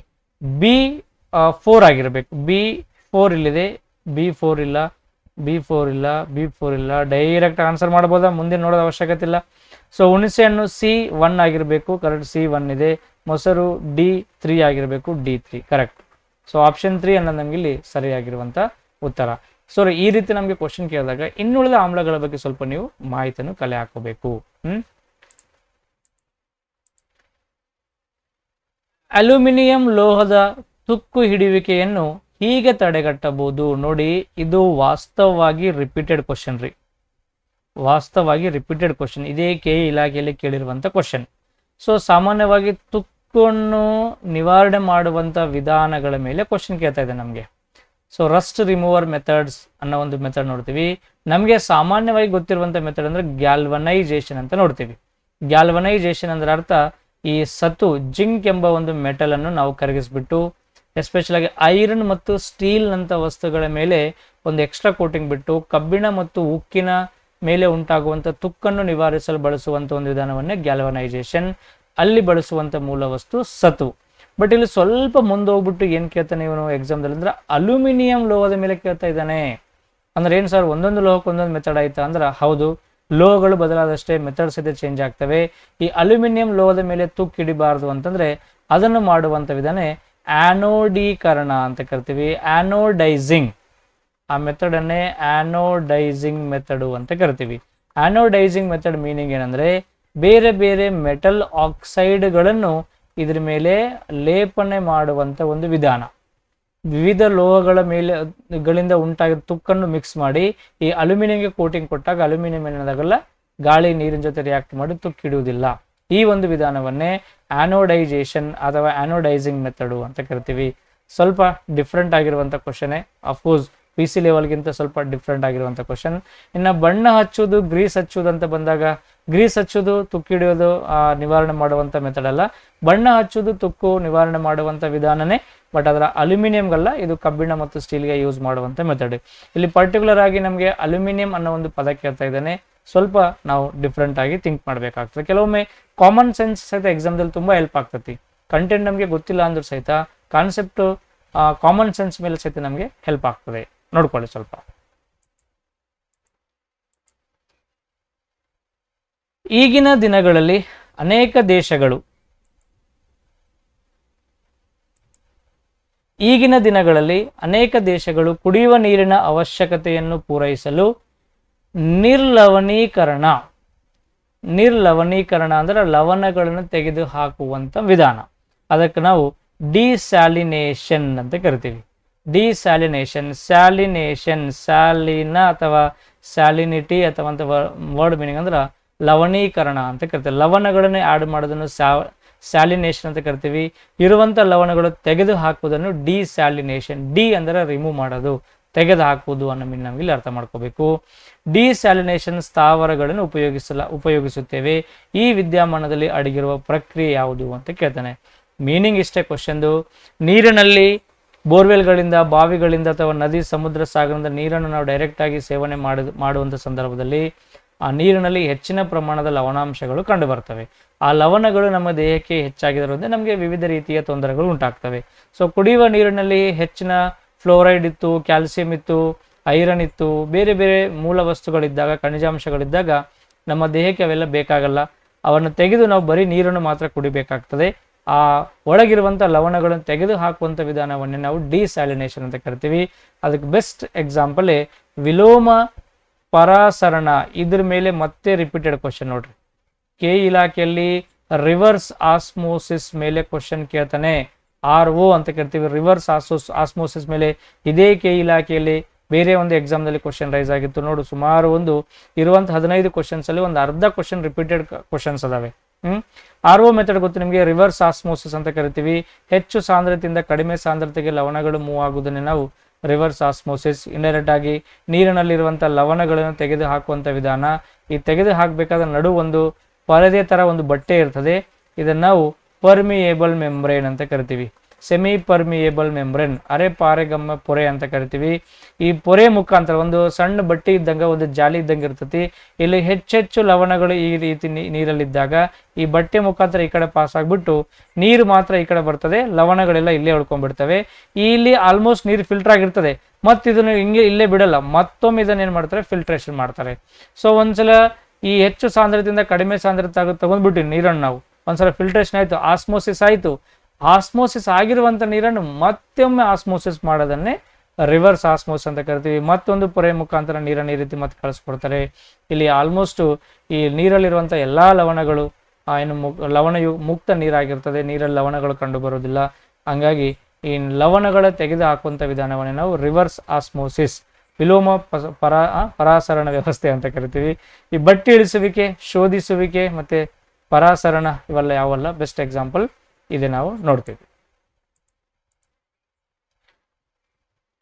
B4 ಆಗಿರಬೇಕು. B4 ಇಲ್ಲಿದೆ, B4 ಇಲ್ಲ, B4 ಇಲ್ಲ, B4 ಇಲ್ಲ. ಡೈರೆಕ್ಟ್ ಆನ್ಸರ್ ಮಾಡ್ಬೋದಾ? ಮುಂದೆ ನೋಡೋದು ಅವಶ್ಯಕತೆ ಇಲ್ಲ. ಸೊ ಹುಣಸೆ ಹಣ್ಣು C1 ಆಗಿರಬೇಕು, ಕರೆಕ್ಟ್, C1 ಇದೆ. ಮೊಸರು D3 ಆಗಿರಬೇಕು, D3 ಕರೆಕ್ಟ್. ಸೊ ಆಪ್ಷನ್ 3 ಅನ್ನೋದು ನಮ್ಗೆ ಇಲ್ಲಿ ಸರಿಯಾಗಿರುವಂಥ ಉತ್ತರ. ಸೊ ಈ ರೀತಿ ನಮಗೆ ಕ್ವಶನ್ ಕೇಳಿದಾಗ ಇನ್ನುಳಿದ ಆಮ್ಲಗಳ ಬಗ್ಗೆ ಸ್ವಲ್ಪ ನೀವು ಮಾಹಿತಿಯನ್ನು ಕಲೆ ಹಾಕೋಬೇಕು. ಅಲ್ಯೂಮಿನಿಯಂ ಲೋಹದ ತುಕ್ಕು ಹಿಡಿಯುವಿಕೆಯನ್ನು ಹೀಗೆ ತಡೆಗಟ್ಟಬಹುದು. ನೋಡಿ, ಇದು ವಾಸ್ತವವಾಗಿ ರಿಪೀಟೆಡ್ ಕ್ವಶನ್ ರೀ, ವಾಸ್ತವವಾಗಿ ರಿಪೀಟೆಡ್ ಕ್ವಶನ್. ಇದೇ KE ಇಲಾಖೆಯಲ್ಲಿ ಕೇಳಿರುವಂಥ ಕ್ವಶನ್. ಸೊ ಸಾಮಾನ್ಯವಾಗಿ ತುಕ್ಕನ್ನು ನಿವಾರಣೆ ಮಾಡುವಂಥ ವಿಧಾನಗಳ ಮೇಲೆ ಕ್ವಶನ್ ಕೇಳ್ತಾ ಇದೆ ನಮಗೆ. ಸೊ ರಸ್ಟ್ ರಿಮೂವರ್ ಮೆಥಡ್ಸ್ ಅನ್ನೋ ಒಂದು ಮೆಥಡ್ ನೋಡ್ತೀವಿ. ನಮಗೆ ಸಾಮಾನ್ಯವಾಗಿ ಗೊತ್ತಿರುವಂಥ ಮೆಥಡ್ ಅಂದರೆ ಗ್ಯಾಲ್ವನೈಜೇಷನ್ ಅಂತ ನೋಡ್ತೀವಿ. ಗ್ಯಾಲ್ವನೈಜೇಷನ್ ಅಂದ್ರೆ ಅರ್ಥ, ಈ ಸತು ಜಿಂಕ್ ಎಂಬ ಒಂದು ಮೆಟಲ್ ಅನ್ನು ನಾವು ಕರಗಿಸ್ಬಿಟ್ಟು ಎಸ್ಪೆಷಲ್ ಆಗಿ ಐರನ್ ಮತ್ತು ಸ್ಟೀಲ್ ನಂತ ವಸ್ತುಗಳ ಮೇಲೆ ಒಂದು ಎಕ್ಸ್ಟ್ರಾ ಕೋಟಿಂಗ್ ಬಿಟ್ಟು ಕಬ್ಬಿಣ ಮತ್ತು ಉಕ್ಕಿನ ಮೇಲೆ ಉಂಟಾಗುವಂಥ ತುಕ್ಕನ್ನು ನಿವಾರಿಸಲು ಬಳಸುವಂಥ ಒಂದು ವಿಧಾನವನ್ನೇ ಗ್ಯಾಲ್ವನೈಜೇಷನ್. ಅಲ್ಲಿ ಬಳಸುವಂಥ ಮೂಲ ವಸ್ತು ಸತು. ಬಟ್ ಇಲ್ಲಿ ಸ್ವಲ್ಪ ಮುಂದೆ ಹೋಗ್ಬಿಟ್ಟು ಏನು ಕೇಳ್ತಾನೆ ಇವನು ಎಕ್ಸಾಮ್ದಲ್ಲಿ ಅಂದ್ರೆ ಅಲ್ಯೂಮಿನಿಯಂ ಲೋಹದ ಮೇಲೆ ಕೇಳ್ತಾ ಇದ್ದಾನೆ. ಅಂದ್ರೆ ಏನು ಸರ್, ಒಂದೊಂದು ಲೋಹಕ್ಕೆ ಒಂದೊಂದು ಮೆಥಡ್ ಆಯ್ತಾ ಅಂದ್ರೆ ಹೌದು, ಲೋಹಗಳು ಬದಲಾದಷ್ಟೇ ಮೆಥಡ್ಸ್ ಇದೆ ಚೇಂಜ್ ಆಗ್ತವೆ. ಈ ಅಲ್ಯೂಮಿನಿಯಂ ಲೋಹದ ಮೇಲೆ ತುಕ್ಕು ಹಿಡಿಬಾರ್ದು ಅಂತಂದ್ರೆ ಅದನ್ನು ಮಾಡುವಂಥ ವಿಧಾನ ಆನೋಡೀಕರಣ ಅಂತ ಕರಿತೀವಿ, ಆನೋಡೈಸಿಂಗ್. ಆ ಮೆಥಡ್ ಅನ್ನೇ ಆನೋಡೈಸಿಂಗ್ ಮೆಥಡು ಅಂತ ಕರಿತೀವಿ. ಆನೋಡೈಸಿಂಗ್ ಮೆಥಡ್ ಮೀನಿಂಗ್ ಏನಂದ್ರೆ, ಬೇರೆ ಬೇರೆ ಮೆಟಲ್ ಆಕ್ಸೈಡ್ಗಳನ್ನು ಇದ್ರ ಮೇಲೆ ಲೇಪನೆ ಮಾಡುವಂಥ ಒಂದು ವಿಧಾನ. ವಿವಿಧ ಲೋಹಗಳ ಮೇಲೆ ಗಳಿಂದ ಉಂಟಾಗಿರೋ ತುಕ್ಕನ್ನು ಮಿಕ್ಸ್ ಮಾಡಿ ಈ ಅಲ್ಯೂಮಿನಿಯಂಗೆ ಕೋಟಿಂಗ್ ಕೊಟ್ಟಾಗ ಅಲ್ಯೂಮಿನಿಯಂ ಏನಾದಾಗಲ್ಲ, ಗಾಳಿ ನೀರಿನ ಜೊತೆ ರಿಯಾಕ್ಟ್ ಮಾಡಿ ತುಕ್ಕು ಹಿಡಿಯುವುದಿಲ್ಲ. ಈ ಒಂದು ವಿಧಾನವನ್ನೇ ಆನೋಡೈಜೇಷನ್ ಅಥವಾ ಆನೋಡೈಸಿಂಗ್ ಮೆಥಡು ಅಂತ ಕರಿತೀವಿ. ಸ್ವಲ್ಪ ಡಿಫ್ರೆಂಟ್ ಆಗಿರುವಂಥ ಕ್ವಶನೇ. ಅಫ್ಕೋರ್ಸ್ PC ಲೆವೆಲ್ಗಿಂತ ಸ್ವಲ್ಪ ಡಿಫ್ರೆಂಟ್ ಆಗಿರುವಂಥ ಕ್ವಶನ್. ಇನ್ನು ಬಣ್ಣ ಹಚ್ಚೋದು, ಗ್ರೀಸ್ ಹಚ್ಚೋದು ಅಂತ ಬಂದಾಗ, ಗ್ರೀಸ್ ಹಚ್ಚೋದು ತುಕ್ಕು ಹಿಡಿಯೋದು ನಿವಾರಣೆ ಮಾಡುವಂಥ ಮೆಥಡ್ ಅಲ್ಲ, ಬಣ್ಣ ಹಚ್ಚೋದು ತುಕ್ಕು ನಿವಾರಣೆ ಮಾಡುವಂಥ ವಿಧಾನನೇ, ಬಟ್ ಅದರ ಅಲ್ಯೂಮಿನಿಯಂಗಲ್ಲ, ಇದು ಕಬ್ಬಿಣ ಮತ್ತು ಸ್ಟೀಲ್ಗೆ ಯೂಸ್ ಮಾಡುವಂಥ ಮೆಥಡ್. ಇಲ್ಲಿ ಪರ್ಟಿಕ್ಯುಲರ್ ಆಗಿ ನಮಗೆ ಅಲ್ಯೂಮಿನಿಯಂ ಅನ್ನೋ ಒಂದು ಪದ ಕೇಳ್ತಾ ಇದ್ದಾನೆ, ಸ್ವಲ್ಪ ನಾವು ಡಿಫ್ರೆಂಟ್ ಆಗಿ ಥಿಂಕ್ ಮಾಡಬೇಕಾಗ್ತದೆ. ಕೆಲವೊಮ್ಮೆ ಕಾಮನ್ ಸೆನ್ಸ್ ಸಹಿತ ಎಕ್ಸಾಮ್ದಲ್ಲಿ ತುಂಬ ಹೆಲ್ಪ್ ಆಗ್ತತಿ. ಕಂಟೆಂಟ್ ನಮಗೆ ಗೊತ್ತಿಲ್ಲ ಅಂದ್ರೂ ಸಹಿತ ಕಾನ್ಸೆಪ್ಟು ಕಾಮನ್ ಸೆನ್ಸ್ ಮೇಲೆ ಸಹಿತ ನಮಗೆ ಹೆಲ್ಪ್ ಆಗ್ತದೆ, ನೋಡ್ಕೊಳ್ಳಿ ಸ್ವಲ್ಪ. ಈಗಿನ ದಿನಗಳಲ್ಲಿ ಅನೇಕ ದೇಶಗಳು ಕುಡಿಯುವ ನೀರಿನ ಅವಶ್ಯಕತೆಯನ್ನು ಪೂರೈಸಲು ನಿರ್ಲವಣೀಕರಣ ಅಂದ್ರೆ ಲವಣಗಳನ್ನು ತೆಗೆದು ಹಾಕುವಂತ ವಿಧಾನ, ಅದಕ್ಕೆ ನಾವು ಡಿಸ್ಯಾಲಿನೇಷನ್ ಅಂತ ಕರಿತೀವಿ. ಸ್ಯಾಲಿನ ಅಥವಾ ಸ್ಯಾಲಿನಿಟಿ ಅಥವಾ ವರ್ಡ್ ಮೀನಿಂಗ್ ಅಂದ್ರೆ ಲವಣೀಕರಣ ಅಂತ ಕರಿತೀವಿ. ಲವಣಗಳನ್ನು ಆಡ್ ಮಾಡೋದನ್ನು ಸ್ಯಾಲಿನೇಷನ್ ಅಂತ ಕರಿತೀವಿ. ಇರುವಂತ ಲವಣಗಳು ತೆಗೆದು ಹಾಕುವುದನ್ನು ಡಿಸ್ಯಾಲಿನೇಷನ್. ಡಿ ಅಂದರೆ ರಿಮೂವ್ ಮಾಡೋದು, ತೆಗೆದು ಹಾಕುವುದು ಅನ್ನೋ ಮೀನ್ ನಮಗೆ ಇಲ್ಲಿ ಅರ್ಥ ಮಾಡ್ಕೋಬೇಕು. ಡಿಸ್ಯಾಲಿನೇಷನ್ ಸ್ಥಾವರಗಳನ್ನು ಉಪಯೋಗಿಸುತ್ತೇವೆ. ಈ ವಿದ್ಯಮಾನದಲ್ಲಿ ಅಡಗಿರುವ ಪ್ರಕ್ರಿಯೆ ಯಾವುದು ಅಂತ ಕೇಳ್ತಾನೆ. ಮೀನಿಂಗ್ ಇಷ್ಟೇ ಕ್ವಶನ್ದು. ನೀರಿನಲ್ಲಿ ಬೋರ್ವೆಲ್ಗಳಿಂದ, ಬಾವಿಗಳಿಂದ ಅಥವಾ ನದಿ, ಸಮುದ್ರ, ಸಾಗರದ ನೀರನ್ನು ನಾವು ಡೈರೆಕ್ಟ್ ಆಗಿ ಸೇವನೆ ಮಾಡುವಂಥ ಸಂದರ್ಭದಲ್ಲಿ ಆ ನೀರಿನಲ್ಲಿ ಹೆಚ್ಚಿನ ಪ್ರಮಾಣದ ಲವಣಾಂಶಗಳು ಕಂಡು ಬರ್ತವೆ. ಆ ಲವಣಗಳು ನಮ್ಮ ದೇಹಕ್ಕೆ ಹೆಚ್ಚಾಗಿರೋದ್ರಿಂದ ನಮಗೆ ವಿವಿಧ ರೀತಿಯ ತೊಂದರೆಗಳು ಉಂಟಾಗ್ತವೆ. ಸೊ ಕುಡಿಯುವ ನೀರಿನಲ್ಲಿ ಹೆಚ್ಚಿನ ಫ್ಲೋರೈಡ್ ಇತ್ತು, ಕ್ಯಾಲ್ಸಿಯಂ ಇತ್ತು, ಐರನ್ ಇತ್ತು, ಬೇರೆ ಬೇರೆ ಮೂಲ ವಸ್ತುಗಳಿದ್ದಾಗ, ಖನಿಜಾಂಶಗಳಿದ್ದಾಗ ನಮ್ಮ ದೇಹಕ್ಕೆ ಅವೆಲ್ಲ ಬೇಕಾಗಲ್ಲ. ಅವನ್ನು ತೆಗೆದು ನಾವು ಬರೀ ನೀರನ್ನು ಮಾತ್ರ ಕುಡಿಬೇಕಾಗ್ತದೆ. ಆ ಒಳಗಿರುವಂಥ ಲವಣಗಳನ್ನು ತೆಗೆದು ಹಾಕುವಂಥ ವಿಧಾನವನ್ನೇ ನಾವು ಡಿಸ್ಯಾಲಿನೇಷನ್ ಅಂತ ಕರಿತೀವಿ. ಅದಕ್ಕೆ ಬೆಸ್ಟ್ ಎಕ್ಸಾಂಪಲ್ ವಿಲೋಮ ಪರಾಸರಣ. ಇದ್ರ ಮೇಲೆ ಮತ್ತೆ ರಿಪೀಟೆಡ್ ಕ್ವಶನ್ ನೋಡ್ರಿ. ಕೆ ಇಲಾಖೆಯಲ್ಲಿ ರಿವರ್ಸ್ ಆಸ್ಮೋಸಿಸ್ ಮೇಲೆ ಕ್ವಶನ್ ಕೇಳ್ತಾನೆ. RO ಅಂತ ಕರಿತೀವಿ, ರಿವರ್ಸ್ ಆಸ್ಮೋಸಿಸ್ ಮೇಲೆ. ಇದೇ ಕೆ ಇಲಾಖೆಯಲ್ಲಿ ಬೇರೆ ಒಂದು ಎಕ್ಸಾಮ್ನಲ್ಲಿ ಕ್ವಶನ್ ರೈಸ್ ಆಗಿತ್ತು ನೋಡು. ಸುಮಾರು ಒಂದು ಇರುವಂಥ 15 ಕ್ವಶನ್ಸ್ ಅಲ್ಲಿ ಒಂದು ಅರ್ಧ ಕ್ವಶನ್ ರಿಪೀಟೆಡ್ ಕ್ವಶನ್ಸ್ ಅದಾವೆ. RO ಮೆಥಡ್ ಗೊತ್ತು ನಿಮಗೆ, ರಿವರ್ಸ್ ಆಸ್ಮೋಸಿಸ್ ಅಂತ ಕರಿತೀವಿ. ಹೆಚ್ಚು ಸಾಂದ್ರತೆಯಿಂದ ಕಡಿಮೆ ಸಾಂದ್ರತೆಗೆ ಲವಣಗಳು ಮೂವ್ ಆಗುವುದನ್ನೇ ನಾವು ರಿವರ್ಸ್ ಆಸ್ಮೋಸಿಸ್. ಇಂಡೈರೆಕ್ಟ್ ಆಗಿ ನೀರಿನಲ್ಲಿರುವಂಥ ಲವಣಗಳನ್ನು ತೆಗೆದು ಹಾಕುವಂಥ ವಿಧಾನ. ಈ ತೆಗೆದು ಹಾಕಬೇಕಾದ ನಡು ಒಂದು ಪರದೆ ತರ ಒಂದು ಬಟ್ಟೆ ಇರ್ತದೆ, ಇದನ್ನ ನಾವು ಪರ್ಮಿಯೇಬಲ್ ಮೆಂಬ್ರೇನ್ ಅಂತ ಕರಿತೀವಿ. ಸೆಮಿ ಪರ್ಮಿಯೇಬಲ್ ಮೆಂಬ್ರೇನ್, ಅರೆ ಪಾರೆಗಮ್ಮ ಪೊರೆ ಅಂತ ಕರಿತೀವಿ. ಈ ಪೊರೆ ಮುಖಾಂತರ ಒಂದು ಸಣ್ಣ ಬಟ್ಟೆ ಇದ್ದಂಗೆ, ಒಂದು ಜಾಲಿ ಇದ್ದಂಗೆ ಇರ್ತತಿ. ಇಲ್ಲಿ ಹೆಚ್ಚೆಚ್ಚು ಲವಣಗಳು ಈ ರೀತಿ ನೀರಲ್ಲಿದ್ದಾಗ ಈ ಬಟ್ಟೆ ಮುಖಾಂತರ ಈ ಕಡೆ ಪಾಸ್ ಆಗ್ಬಿಟ್ಟು ನೀರು ಮಾತ್ರ ಈ ಕಡೆ ಬರ್ತದೆ, ಲವಣಗಳೆಲ್ಲ ಇಲ್ಲೇ ಉಳ್ಕೊಂಡ್ಬಿಡ್ತವೆ. ಇಲ್ಲಿ ಆಲ್ಮೋಸ್ಟ್ ನೀರು ಫಿಲ್ಟರ್ ಆಗಿರ್ತದೆ, ಮತ್ತೆ ಇದನ್ನು ಹಿಂಗೆ ಇಲ್ಲೇ ಬಿಡಲ್ಲ, ಮತ್ತೊಮ್ಮೆ ಇದನ್ನ ಏನ್ ಮಾಡ್ತಾರೆ, ಫಿಲ್ಟ್ರೇಷನ್ ಮಾಡ್ತಾರೆ. ಸೊ ಒಂದ್ಸಲ ಈ ಹೆಚ್ಚು ಸಾಂದ್ರತೆಯಿಂದ ಕಡಿಮೆ ಸಾಂದ್ರತೆ ತಗೊಂಡ್ಬಿಟ್ಟು ನೀರನ್ನು ನಾವು ಒಂದ್ಸಲ ಫಿಲ್ಟ್ರೇಷನ್ ಆಯ್ತು, ಆಸ್ಮೋಸಿಸ್ ಆಯ್ತು. ಆಸ್ಮೋಸಿಸ್ ಆಗಿರುವಂಥ ನೀರನ್ನು ಮತ್ತೊಮ್ಮೆ ಆಸ್ಮೋಸಿಸ್ ಮಾಡೋದನ್ನೇ ರಿವರ್ಸ್ ಆಸ್ಮೋಸಿಸ್ ಅಂತ ಕರಿತೀವಿ. ಮತ್ತೊಂದು ಪೊರೆ ಮುಖಾಂತರ ನೀರನ್ನು ಈ ರೀತಿ ಮತ್ತೆ ಕಳಿಸ್ಕೊಡ್ತಾರೆ. ಇಲ್ಲಿ ಆಲ್ಮೋಸ್ಟ್ ಈ ನೀರಲ್ಲಿರುವಂಥ ಎಲ್ಲಾ ಲವಣಗಳು ಏನು ಲವಣ ಮುಕ್ತ ನೀರಾಗಿರ್ತದೆ, ನೀರಲ್ಲಿ ಲವಣಗಳು ಕಂಡು ಬರೋದಿಲ್ಲ. ಹಂಗಾಗಿ ಈ ಲವಣಗಳ ತೆಗೆದು ಹಾಕುವಂಥ ವಿಧಾನವನ್ನೇ ನಾವು ರಿವರ್ಸ್ ಆಸ್ಮೋಸಿಸ್, ವಿಲೋಮ ಪರಾಸರಣ ವ್ಯವಸ್ಥೆ ಅಂತ ಕರಿತೀವಿ. ಈ ಬಟ್ಟಿ ಇಳಿಸುವಿಕೆ, ಶೋಧಿಸುವಿಕೆ ಮತ್ತೆ ಪರಾಸರಣ ಇವೆಲ್ಲ ಯಾವಲ್ಲ ಬೆಸ್ಟ್ ಎಕ್ಸಾಂಪಲ್ ಇದೆ ನಾವು ನೋಡ್ತೀವಿ.